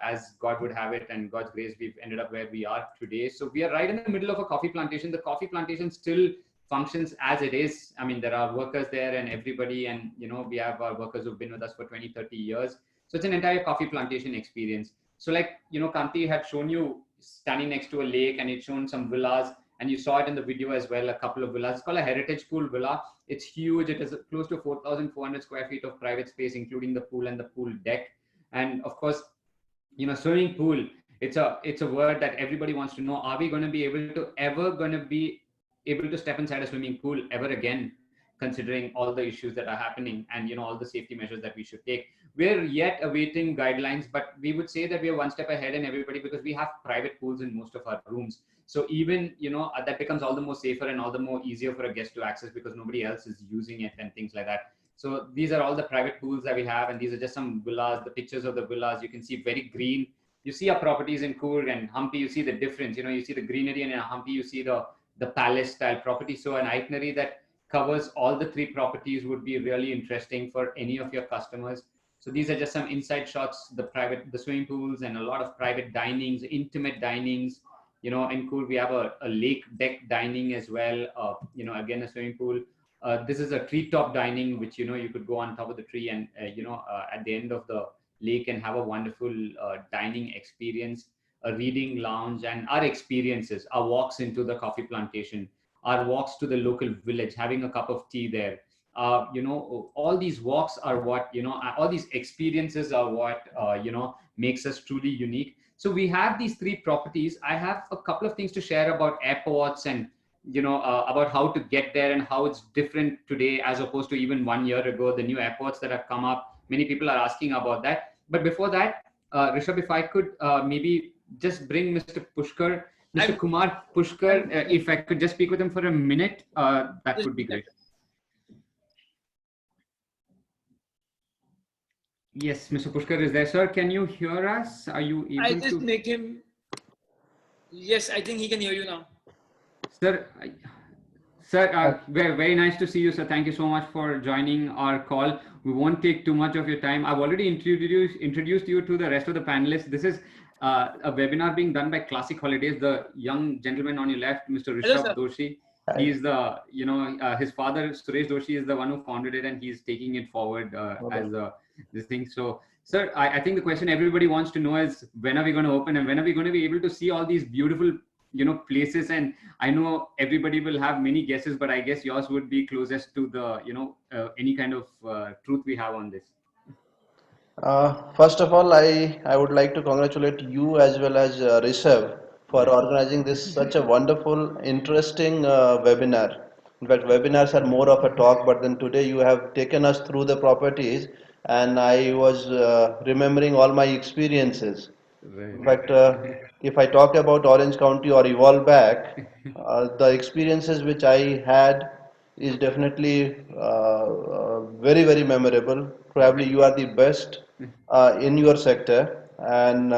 as God would have it and God's grace, we've ended up where we are today. So we are right in the middle of a coffee plantation. The coffee plantation still functions as it is. I mean, there are workers there and everybody, and we have our workers who've been with us for 20, 30 years. So it's an entire coffee plantation experience. So like, Kanti had shown you standing next to a lake and it's shown some villas, and you saw it in the video as well, a couple of villas. It's called a heritage pool villa. It's huge. It has close to 4,400 square feet of private space, including the pool and the pool deck. And of course, swimming pool, it's a word that everybody wants to know. Are we going to be able to step inside a swimming pool ever again, considering all the issues that are happening and all the safety measures that we should take? We're yet awaiting guidelines, but we would say that we are one step ahead in everybody because we have private pools in most of our rooms. So even that becomes all the more safer and all the more easier for a guest to access because nobody else is using it and things like that. So these are all the private pools that we have, and these are just some villas. The pictures of the villas, you can see very green. You see our properties in Coorg and Hampi, you see the difference. You see the greenery, and in Hampi you see the palace style property. So an itinerary that covers all the 3 properties would be really interesting for any of your customers. So these are just some inside shots, the swimming pools and a lot of private dinings, intimate dinings. In Coorg we have a lake deck dining as well. Again, a swimming pool. This is a treetop dining, which, you could go on top of the tree and, at the end of the lake and have a wonderful dining experience. A reading lounge, and our experiences, our walks into the coffee plantation, our walks to the local village, having a cup of tea there. All these walks are what, all these experiences are what, makes us truly unique. So we have these 3 properties. I have a couple of things to share about airports and, about how to get there and how it's different today as opposed to even 1 year ago, the new airports that have come up. Many people are asking about that. But before that, Rishabh, if I could maybe just bring Mr. Pushkar, Mr. Kumar Pushkar, if I could just speak with him for a minute, that would be great. Yes, Mr. Pushkar is there. Sir, can you hear us? Are you able to? I just make him. Yes, I think he can hear you now. Sir, Sir, very nice to see you, sir. Thank you so much for joining our call. We won't take too much of your time. I've already introduced you to the rest of the panelists. This is a webinar being done by Classic Holidays. The young gentleman on your left, Mr. Hello, Rishabh sir. Doshi. He's the, his father, Suresh Doshi, is the one who founded it, and he's taking it forward as this thing. So, sir, I think the question everybody wants to know is, when are we going to open, and when are we going to be able to see all these beautiful places? And I know everybody will have many guesses, but I guess yours would be closest to the any kind of truth we have on this. First of all, I would like to congratulate you as well as Rishabh for organizing this such a wonderful, interesting webinar. In fact, webinars are more of a talk, but then today you have taken us through the properties, and I was remembering all my experiences. Right. In fact, if I talk about Orange County or Evolve Back, the experiences which I had is definitely very, very memorable. Probably you are the best in your sector, and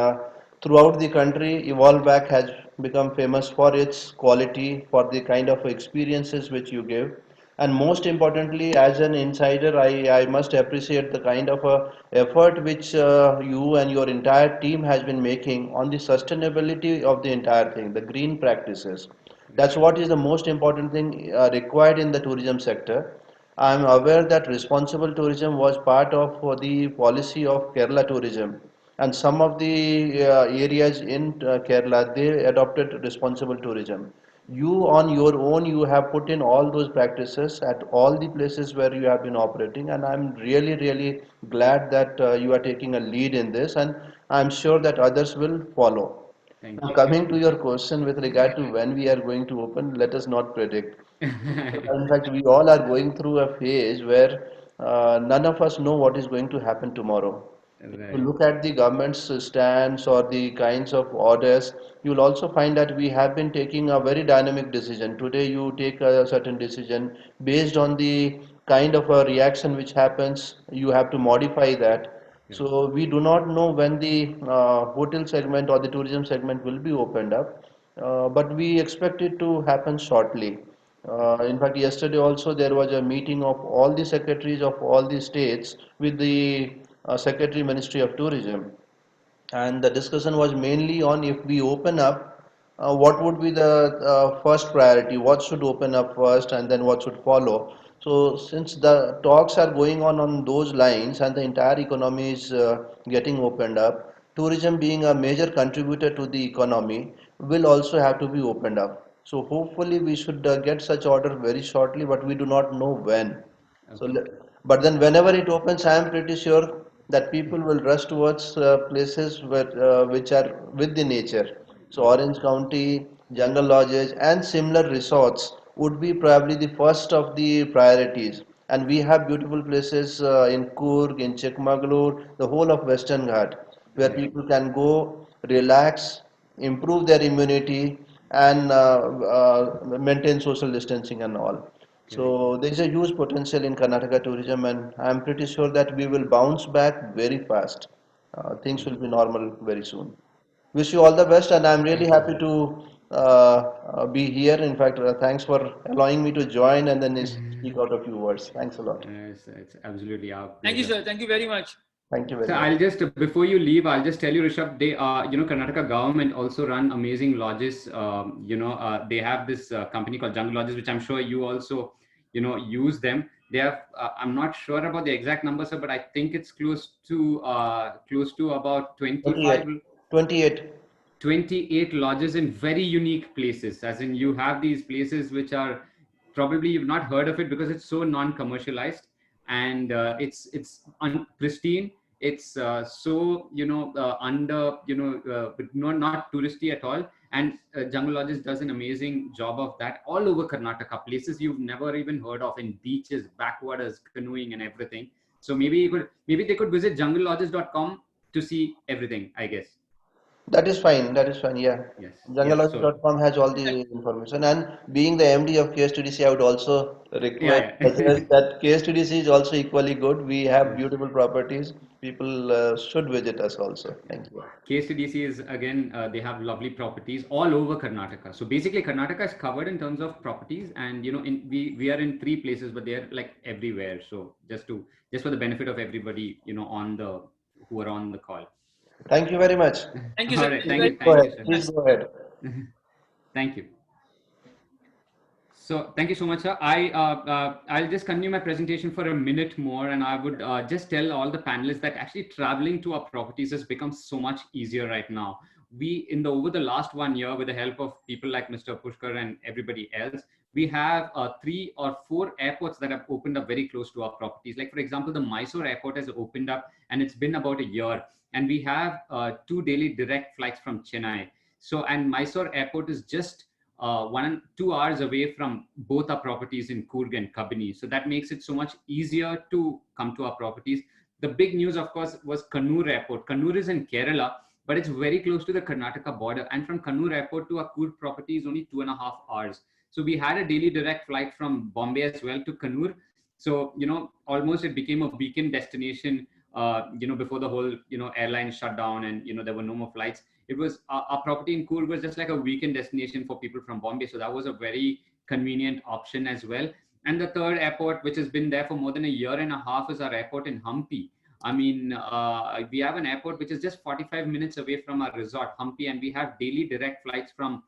throughout the country, Evolve Back has become famous for its quality, for the kind of experiences which you give. And most importantly, as an insider, I must appreciate the kind of effort which you and your entire team has been making on the sustainability of the entire thing, the green practices. That's what is the most important thing required in the tourism sector. I'm aware that responsible tourism was part of the policy of Kerala tourism, and some of the areas in Kerala, they adopted responsible tourism. You on your own, you have put in all those practices at all the places where you have been operating, and I'm really, really glad that you are taking a lead in this, and I'm sure that others will follow. Thank Now, you. coming to your question with regard to when we are going to open, let us not predict. In fact, we all are going through a phase where none of us know what is going to happen tomorrow. If you Right. look at the government's stance or the kinds of orders, you'll also find that we have been taking a very dynamic decision. Today, you take a certain decision based on the kind of a reaction which happens, you have to modify that. So we do not know when the hotel segment or the tourism segment will be opened up, but we expect it to happen shortly. In fact, yesterday also there was a meeting of all the secretaries of all the states with the Secretary Ministry of Tourism, and the discussion was mainly on if we open up, what would be the first priority, what should open up first, and then what should follow. So since the talks are going on those lines and the entire economy is getting opened up, tourism being a major contributor to the economy will also have to be opened up. So hopefully we should get such order very shortly, but we do not know when. So, Okay. but then whenever it opens, I am pretty sure that people will rush towards places which are with the nature. So Orange County, jungle lodges, and similar resorts would be probably the first of the priorities. And we have beautiful places in Coorg, in Chikmagalur, the whole of Western Ghat, where Right. people can go, relax, improve their immunity, and maintain social distancing and all. Correct. So there is a huge potential in Karnataka tourism, and I'm pretty sure that we will bounce back very fast. Things will be normal very soon. Wish you all the best, and I'm really Thank you, happy sir. to be here. In fact, thanks for allowing me to join and then speak out a few words. Thanks a lot. It's absolutely our Thank you, pleasure. sir. Thank you very much. Thank you So very much. I'll just, before you leave, I'll just tell you, Rishabh, they are, Karnataka government also run amazing lodges. They have this company called Jungle Lodges, which I'm sure you also, use them. They have, I'm not sure about the exact number, sir, but I think it's close to about 28. 28. 28 lodges in very unique places. As in, you have these places which are probably you've not heard of it because it's so non-commercialized, and it's pristine. It's so under not touristy at all. And Jungle Lodges does an amazing job of that all over Karnataka, places you've never even heard of, in beaches, backwaters, canoeing, and everything. So maybe they could visit junglelodges.com to see everything, I guess. That is fine. That is fine. Yeah. Yes. Yes. So Junglelodge.com has all the information. And being the MD of KSTDC, I would also request, yeah. suggest that KSTDC is also equally good. We have beautiful properties. People should visit us also. Thank you. KSTDC is again, they have lovely properties all over Karnataka. So basically, Karnataka is covered in terms of properties, and we are in 3 places, but they are like everywhere. So just for the benefit of everybody, who are on the call. Thank you very much. Thank you, All sir. right, Thank you Go thank ahead. you, sir. Please go ahead. Thank you. So thank you so much, sir. I'll just continue my presentation for a minute more, and I would just tell all the panelists that actually traveling to our properties has become so much easier right now. Over the last 1 year, with the help of people like Mr. Pushkar and everybody else, we have 3 or 4 airports that have opened up very close to our properties. Like for example, the Mysore airport has opened up, and it's been about a year, and we have 2 daily direct flights from Chennai. So, and Mysore airport is just 1-2 hours away from both our properties in Coorg and Kabini. So that makes it so much easier to come to our properties. The big news, of course, was Kannur Airport. Kannur is in Kerala, but it's very close to the Karnataka border. And from Kannur Airport to our Coorg property is only 2.5 hours. So we had a daily direct flight from Bombay as well to Kannur. So, almost it became a beacon destination, before the whole, airline shut down and, there were no more flights. It was our property in Coorg was just like a weekend destination for people from Bombay. So that was a very convenient option as well. And the third airport, which has been there for more than a year and a half, is our airport in Hampi. I mean, we have an airport which is just 45 minutes away from our resort, Hampi, and we have daily direct flights from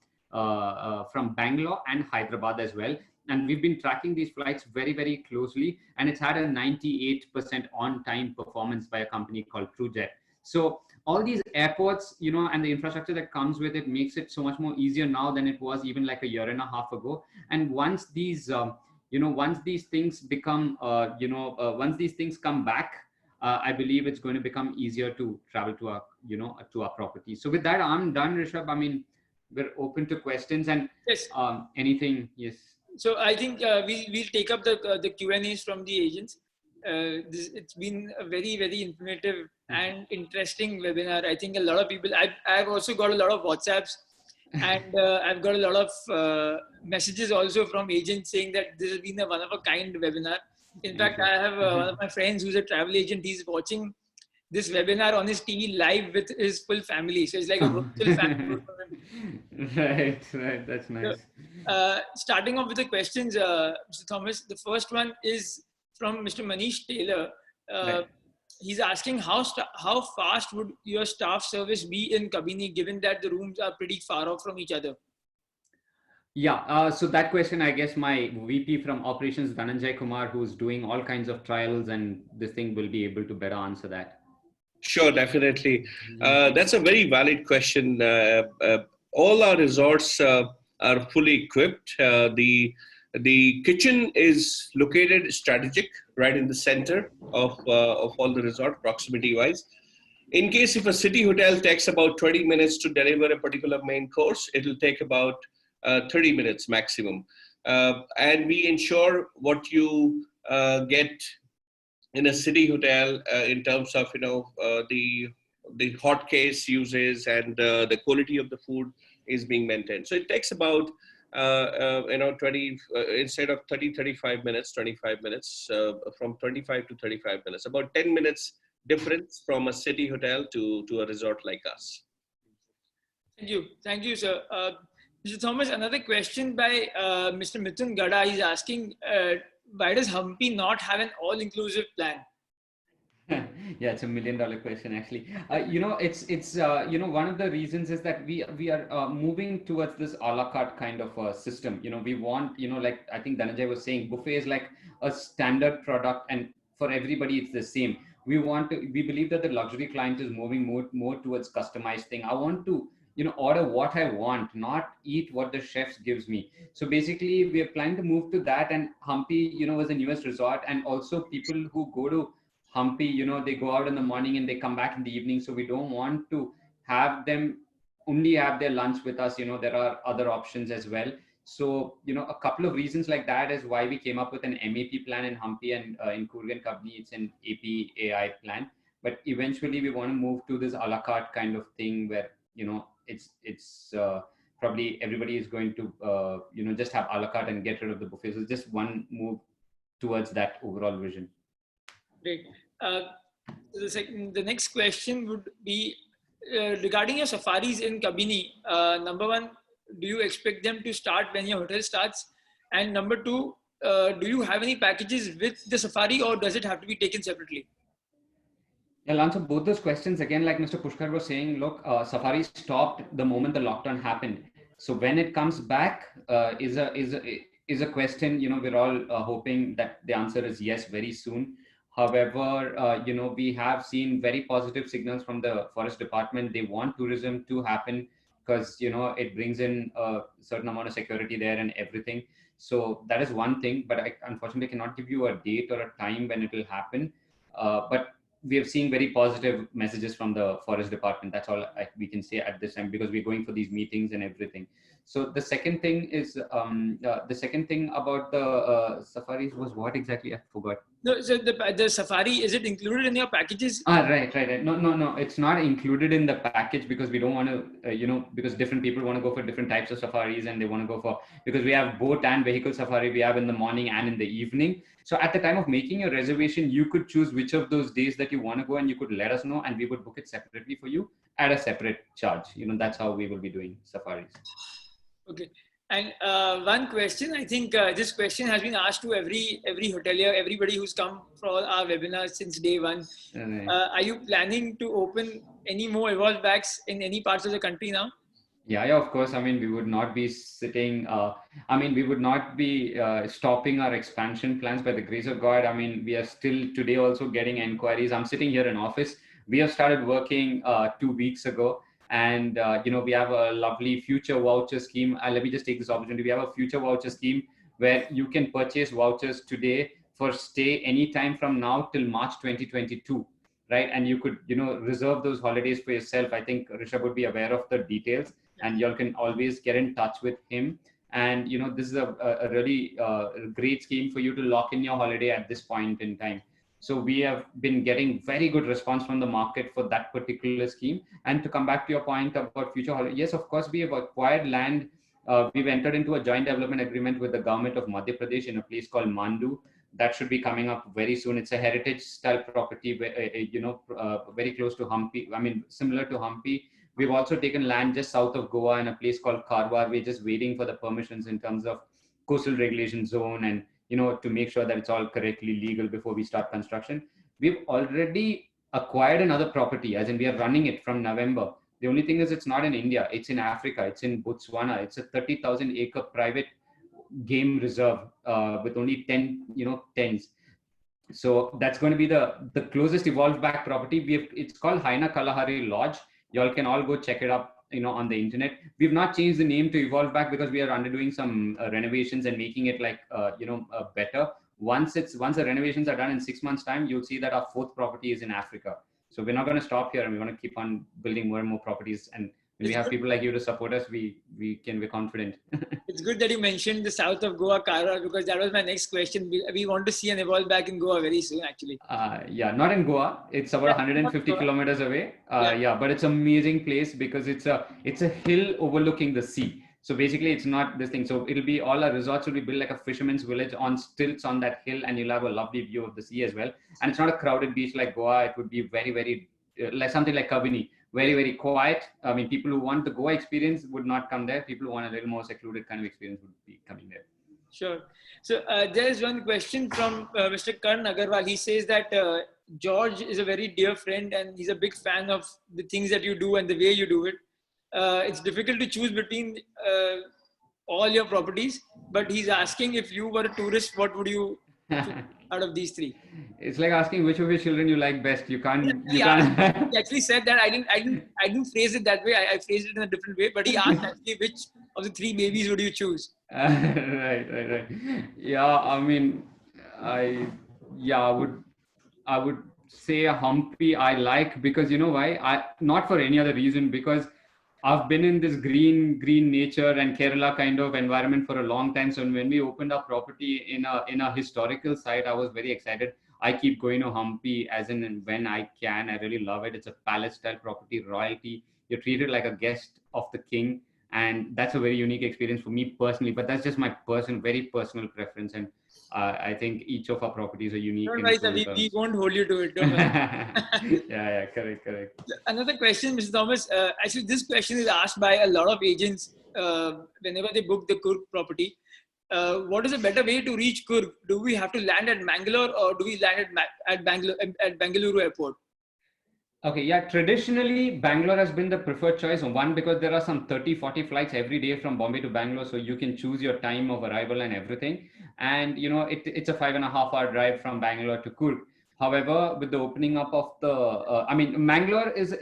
Bangalore and Hyderabad as well. And we've been tracking these flights very, very closely, and it's had a 98% on-time performance by a company called TrueJet. So all these airports, and the infrastructure that comes with it makes it so much more easier now than it was even like a year and a half ago. And once these, once these things become, once these things come back, I believe it's going to become easier to travel to our property. So with that, I'm done, Rishabh. I mean, we're open to questions and Yes. Anything. Yes. So I think we'll take up the Q&As from the agents. It's been a very, very informative and interesting webinar. I think a lot of people, I've also got a lot of WhatsApps, and I've got a lot of messages also from agents saying that this has been a one-of-a-kind webinar. In fact, I have one of my friends who's a travel agent. He's watching this webinar on his TV live with his full family. So it's like a virtual family. Right. That's nice. So, starting off with the questions, Mr. Thomas, the first one is from Mr. Manish Taylor. Right. He's asking how fast would your staff service be in Kabini, given that the rooms are pretty far off from each other? Yeah, so that question, I guess my VP from operations, Dhananjay Kumar, who's doing all kinds of trials and this thing, will be able to better answer that. Sure, definitely. That's a very valid question. All our resorts are fully equipped. The kitchen is located strategic, right in the center of all the resort, proximity-wise. In case if a city hotel takes about 20 minutes to deliver a particular main course, it will take about 30 minutes maximum. And we ensure what you get in a city hotel in terms of the hot case uses and the quality of the food is being maintained. So it takes about 20 instead of 35 minutes, 25 minutes, from 25 to 35 minutes, about 10 minutes difference from a city hotel to a resort like us. Thank you, sir. Mr. Thomas, another question by Mr. Mithun Gada. He's asking, why does Hampi not have an all-inclusive plan? Yeah, it's $1 million question actually. It's one of the reasons is that we are moving towards this a la carte kind of a system. We want, like I think Dhananjay was saying, buffet is like a standard product, and for everybody it's the same. We believe that the luxury client is moving more towards customized thing. I want to order what I want, not eat what the chefs gives me. So basically we are planning to move to that, and Hampi was the newest resort, and also people who go to Hampi, they go out in the morning and they come back in the evening. So we don't want to have them only have their lunch with us. There are other options as well. So, a couple of reasons like that is why we came up with an MAP plan in Hampi, and in Coorg and Kabini, it's an APAI plan. But eventually we want to move to this a la carte kind of thing where it's probably everybody is going to just have a la carte and get rid of the buffet. So it's just one move towards that overall vision. Great. The next question would be regarding your safaris in Kabini. Number one, do you expect them to start when your hotel starts? And number two, do you have any packages with the safari, or does it have to be taken separately? I'll answer both those questions again. Like Mr. Pushkar was saying, look, safari stopped the moment the lockdown happened. So when it comes back, is a question. We're all hoping that the answer is yes very soon. However, we have seen very positive signals from the forest department. They want tourism to happen because it brings in a certain amount of security there and everything. So that is one thing, but I unfortunately cannot give you a date or a time when it will happen. But we have seen very positive messages from the forest department. That's all we can say at this time, because we're going for these meetings and everything. So the second thing is the second thing about the safaris was what exactly? I forgot. No, so the safari, is it included in your packages? Right. No, it's not included in the package because we don't want to, because different people want to go for different types of safaris, and they want to go for, because we have boat and vehicle safari, we have in the morning and in the evening. So at the time of making your reservation, you could choose which of those days that you want to go, and you could let us know, and we would book it separately for you at a separate charge. That's how we will be doing safaris. Okay. And one question, I think this question has been asked to every hotelier, everybody who's come for all our webinars since day one. Are you planning to open any more Evolve Backs in any parts of the country now? Yeah, of course. I mean, we would not be sitting, we would not be stopping our expansion plans by the grace of God. I mean, we are still today also getting inquiries. I'm sitting here in office. We have started working 2 weeks ago. And, we have a lovely future voucher scheme. Let me just take this opportunity. We have a future voucher scheme where you can purchase vouchers today for stay anytime from now till March 2022, right? And you could, reserve those holidays for yourself. I think Rishabh would be aware of the details, and y'all can always get in touch with him. And, this is a really great scheme for you to lock in your holiday at this point in time. So we have been getting very good response from the market for that particular scheme. And to come back to your point about future holidays, yes, of course, we have acquired land. We've entered into a joint development agreement with the government of Madhya Pradesh in a place called Mandu. That should be coming up very soon. It's a heritage style property, very close to Hampi. I mean, similar to Hampi. We've also taken land just south of Goa in a place called Karwar. We're just waiting for the permissions in terms of coastal regulation zone and to make sure that it's all correctly legal before we start construction. We've already acquired another property, as in we are running it from November. The only thing is it's not in India, it's in Africa, it's in Botswana. It's a 30,000 acre private game reserve with only 10, tens. So that's going to be the closest Evolve Back property. It's called Haina Kalahari Lodge. Y'all can all go check it up on the internet. We've not changed the name to Evolve Back because we are underdoing some renovations and making it like better. Once the renovations are done in 6 months time, you'll see that our fourth property is in Africa. So we're not going to stop here, and we want to keep on building more and more properties. And when we have people like you to support us, we're confident. It's good that you mentioned the south of Goa, Karwar, because that was my next question. We want to see an Evolve Back in Goa very soon, actually. Not in Goa. It's about 150 kilometers away. But it's an amazing place because it's a hill overlooking the sea. So basically, it's not this thing. So it'll be all our resorts will be built like a fisherman's village on stilts on that hill, and you'll have a lovely view of the sea as well. And it's not a crowded beach like Goa. It would be very, very like something like Kabini. Very, very quiet. I mean, people who want the Goa experience would not come there. People who want a little more secluded kind of experience would be coming there. Sure. So there is one question from Mr. Karn Agarwal. He says that George is a very dear friend and he's a big fan of the things that you do and the way you do it. It's difficult to choose between all your properties, but he's asking if you were a tourist, what would you out of these three? It's like asking which of your children you like best. You can't. He actually said that. I didn't phrase it that way. I phrased it in a different way. But he asked actually which of the three babies would you choose? Right. Yeah, I mean, I would say a Hampi I like because you know why? Not for any other reason, because I've been in this green nature and Kerala kind of environment for a long time. So when we opened our property in a historical site, I was very excited. I keep going to Hampi as in when I can. I really love it. It's a palace style property, royalty. you're treated like a guest of the king. And that's a very unique experience for me personally, but that's just my very personal preference. And I think each of our properties are unique. Don't in worry, its sir, own we terms. won't hold you to it. Don't worry. Yeah, correct. Another question, Mr. Thomas. Actually, this question is asked by a lot of agents whenever they book the Kurg property. What is a better way to reach Kurg? Do we have to land at Mangalore or do we land at Bangalore Airport? Okay, yeah, traditionally Bangalore has been the preferred choice. One, because there are some 30-40 flights every day from Bombay to Bangalore, so you can choose your time of arrival and everything. And it's a 5.5-hour drive from Bangalore to Kurg. However, with the opening up of the, Mangalore is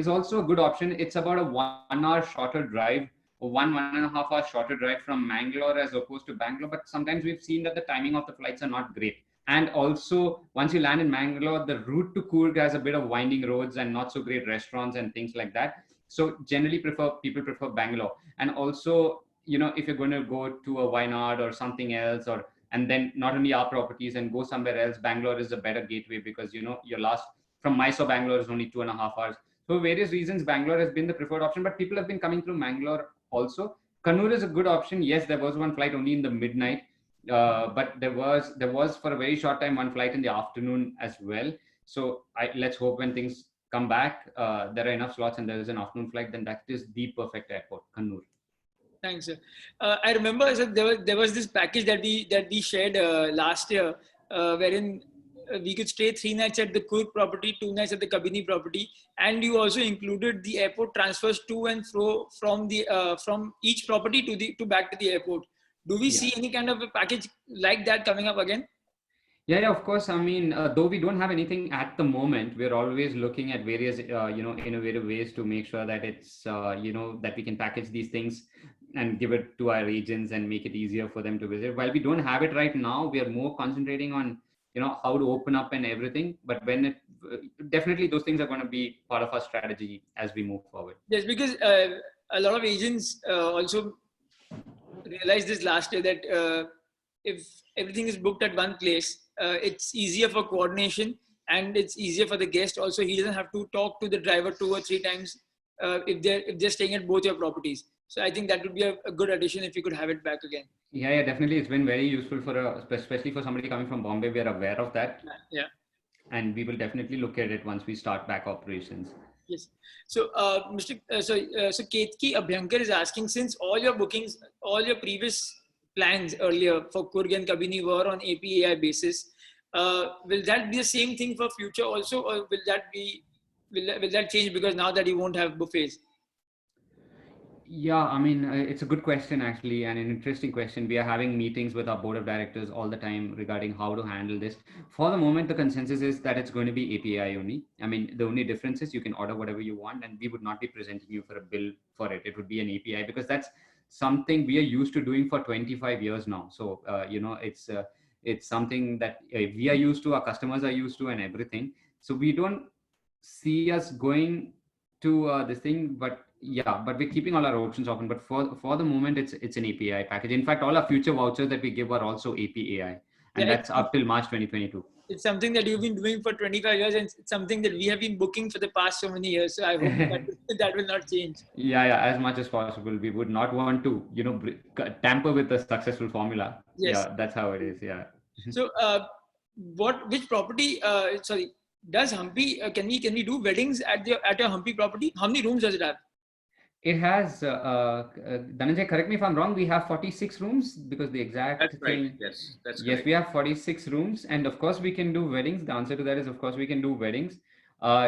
also a good option. It's about a 1 hour shorter drive, or 1.5 hour shorter drive from Mangalore as opposed to Bangalore. But sometimes we've seen that the timing of the flights are not great. And also, once you land in Mangalore, the route to Kurg has a bit of winding roads and not so great restaurants and things like that. So generally people prefer Bangalore. And also, if you're going to go to a Wayanad or something else, and then not only our properties and go somewhere else, Bangalore is a better gateway because, from Mysore, Bangalore is only 2.5 hours. So for various reasons, Bangalore has been the preferred option, but people have been coming through Mangalore also. Kannur is a good option. Yes, there was one flight only in the midnight. But there was for a very short time one flight in the afternoon as well. So let's hope when things come back, there are enough slots and there is an afternoon flight, then that is the perfect airport, Kannur. Thanks, sir. I remember there was this package that we shared last year, wherein we could stay 3 nights at the Kurg property, 2 nights at the Kabini property, and you also included the airport transfers to and fro from each property to back to the airport. Do we see any kind of a package like that coming up again? Yeah, of course. Though we don't have anything at the moment, we're always looking at various, innovative ways to make sure that it's, that we can package these things and give it to our agents and make it easier for them to visit. While we don't have it right now, we are more concentrating on, how to open up and everything. But definitely those things are going to be part of our strategy as we move forward. Yes, because a lot of agents also realized this last year that if everything is booked at one place, it's easier for coordination and it's easier for the guest. Also, he doesn't have to talk to the driver 2 or 3 times if they're staying at both your properties. So I think that would be a good addition if you could have it back again. Yeah, definitely. It's been very useful especially for somebody coming from Bombay. We are aware of that. Yeah. And we will definitely look at it once we start back operations. Yes. So, so Ketki Abhyankar is asking, since all your bookings, all your previous plans earlier for Kurg and Kabini were on APAI basis, will that be the same thing for future also, or will that change because now that you won't have buffets? Yeah, it's a good question actually, and an interesting question. We are having meetings with our board of directors all the time regarding how to handle this. For the moment, the consensus is that it's going to be API only. The only difference is you can order whatever you want, and we would not be presenting you for a bill for it. It would be an API because that's something we are used to doing for 25 years now. So, it's something that we are used to, our customers are used to, and everything. So we don't see us going to this thing, but we're keeping all our options open. But for the moment, it's an API package. In fact, all our future vouchers that we give are also API, and that's up till March 2022. It's something that you've been doing for 25 years, and it's something that we have been booking for the past so many years. So I hope that will not change. Yeah, as much as possible. We would not want to, tamper with the successful formula. Yes. Yeah, that's how it is. Yeah. So, which property? Does Hampi? Can we do weddings at your Hampi property? How many rooms does it have? It has, Dhananjay, correct me if I'm wrong, we have 46 rooms because the exact That's thing. right. Yes, that's Yes, correct. we have 46 rooms, and of course we can do weddings. The answer to that is, of course, we can do weddings.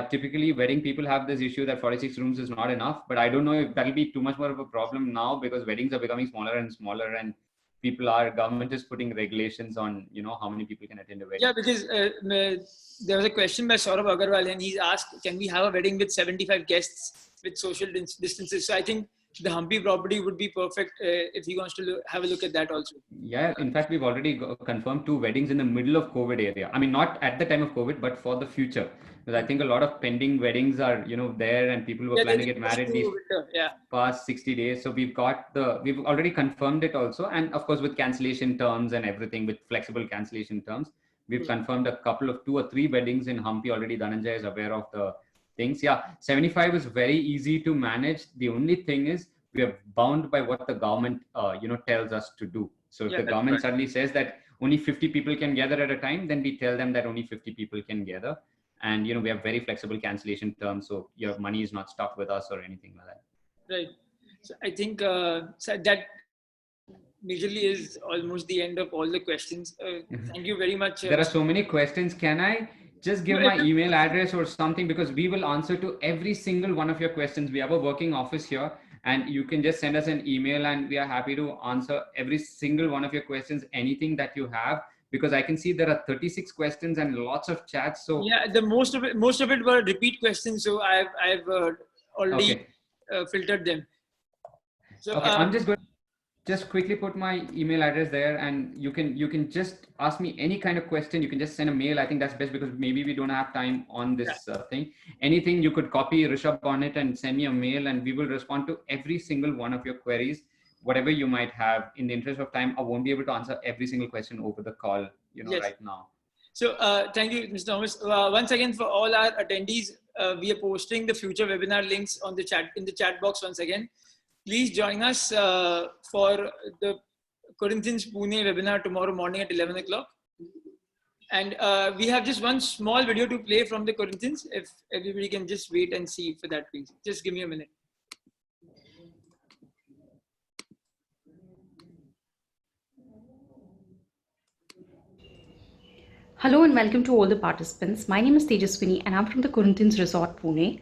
Typically, wedding people have this issue that 46 rooms is not enough, but I don't know if that'll be too much more of a problem now because weddings are becoming smaller and smaller, and government is putting regulations on, how many people can attend a wedding. Yeah, because there was a question by Saurabh Agarwal, and he's asked, can we have a wedding with 75 guests with social distances? So I think the Hampi property would be perfect if he wants to have a look at that also. Yeah, in fact, we've already confirmed 2 weddings in the middle of COVID area. not at the time of COVID, but for the future. Because I think a lot of pending weddings are, there, and people were planning to get married these past 60 days. So we've already confirmed it also. And of course, with cancellation terms and everything, with flexible cancellation terms, we've confirmed a couple of 2 or 3 weddings in Hampi already. Dhananjay is aware of the things. Yeah, 75 is very easy to manage. The only thing is we are bound by what the government, tells us to do. So if Yeah, the that's government right. suddenly says that only 50 people can gather at a time, then we tell them that only 50 people can gather. And, we have very flexible cancellation terms. So your money is not stuck with us or anything like that. Right. So I think so that majorly is almost the end of all the questions. Thank you very much. There are so many questions. Can I just give my email address or something? Because we will answer to every single one of your questions. We have a working office here, and you can just send us an email and we are happy to answer every single one of your questions, anything that you have, because I can see there are 36 questions and lots of chats. So yeah, the most of it were repeat questions. So I've already filtered them. So okay, I'm just going to just quickly put my email address there, and you can just ask me any kind of question. You can just send a mail. I think that's best because maybe we don't have time on this thing. Anything you could copy Rishabh on it and send me a mail, and we will respond to every single one of your queries, whatever you might have. In the interest of time, I won't be able to answer every single question over the call, right now. So thank you, Mr. Thomas. Once again, for all our attendees, we are posting the future webinar links on the chat in the chat box once again. Please join us for the Corinthians Pune webinar tomorrow morning at 11 o'clock. And we have just one small video to play from the Corinthians. If everybody can just wait and see for that, please. Just give me a minute. Hello and welcome to all the participants. My name is Tejaswini and I'm from the Corinthians Resort, Pune.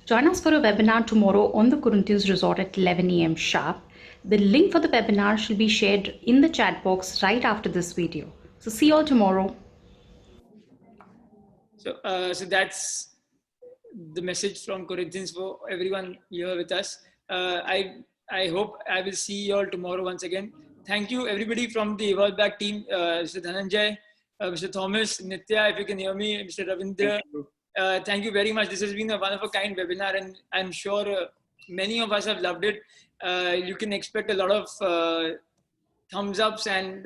Join us for a webinar tomorrow on the Corinthians Resort at 11 a.m. sharp. The link for the webinar shall be shared in the chat box right after this video. So see you all tomorrow. So, so that's the message from Corinthians for everyone here with us. I hope I will see you all tomorrow once again. Thank you everybody from the Evolve Back team, Mr. Dhananjay, Mr. Thomas, Nitya, if you can hear me, Mr. Ravindra. Thank you very much. This has been a one-of-a-kind webinar, and I'm sure many of us have loved it. You can expect a lot of thumbs ups and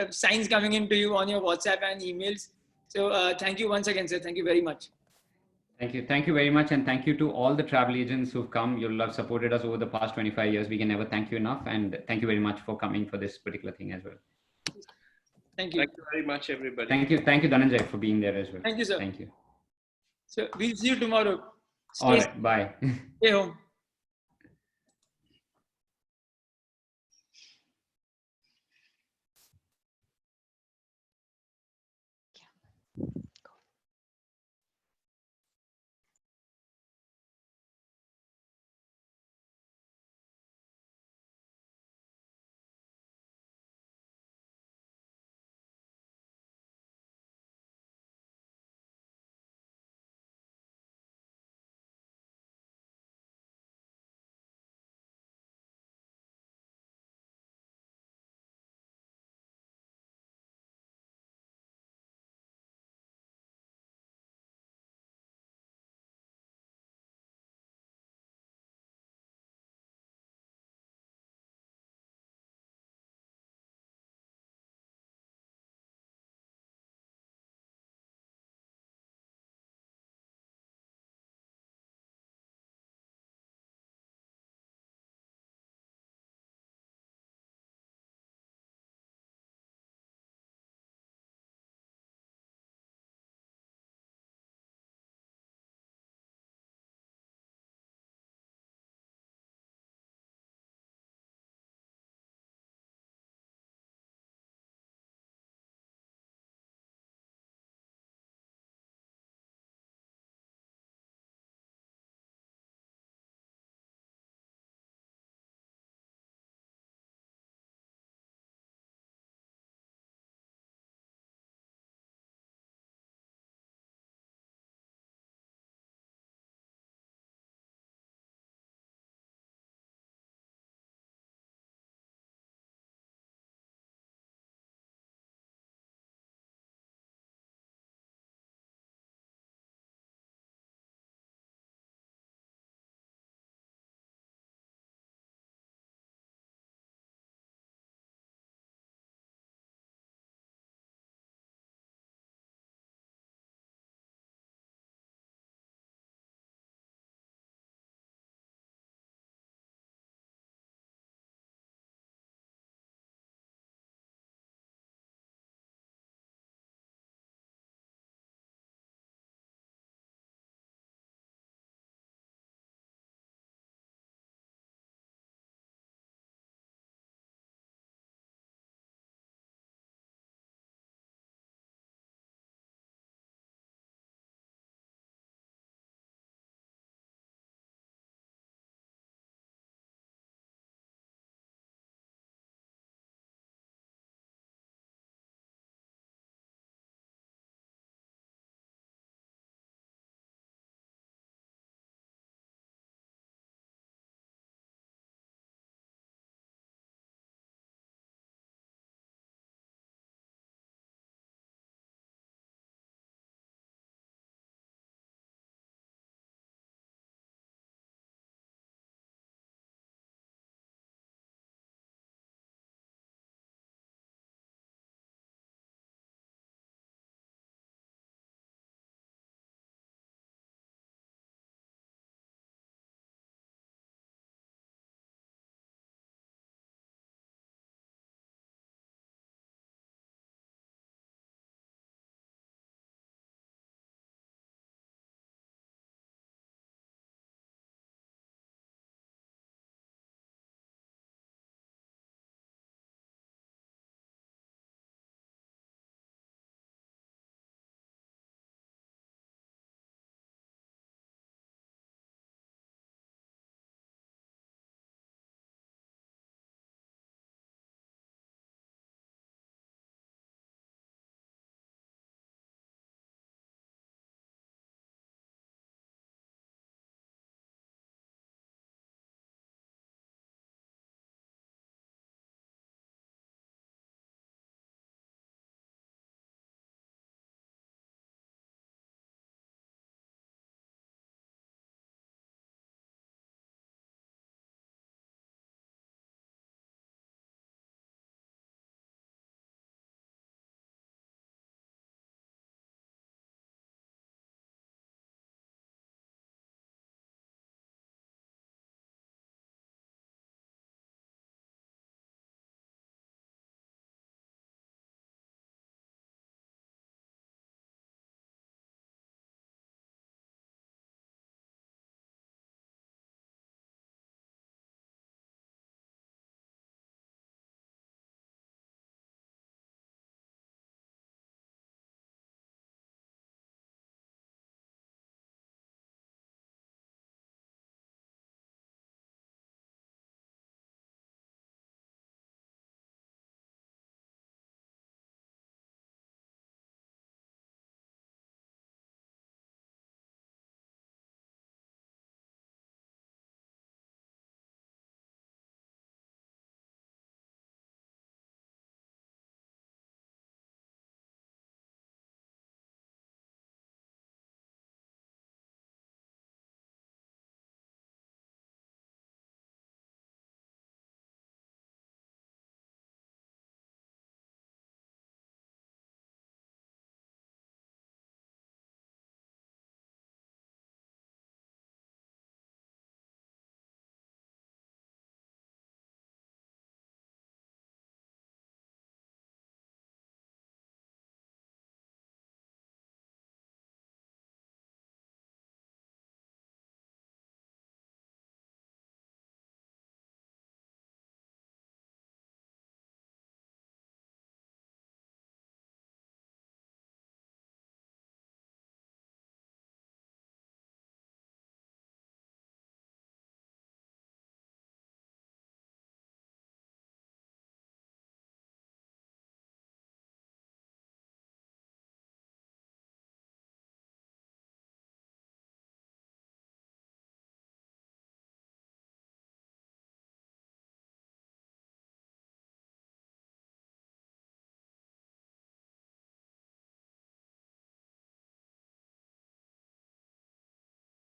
signs coming into you on your WhatsApp and emails. So thank you once again, sir. Thank you very much. Thank you. Thank you very much. And thank you to all the travel agents who've come. You'll have supported us over the past 25 years. We can never thank you enough. And thank you very much for coming for this particular thing as well. Thank you. Thank you very much, everybody. Thank you. Thank you, Dhananjay, for being there as well. Thank you, sir. Thank you. So we'll see you tomorrow. All right. Bye. Stay home.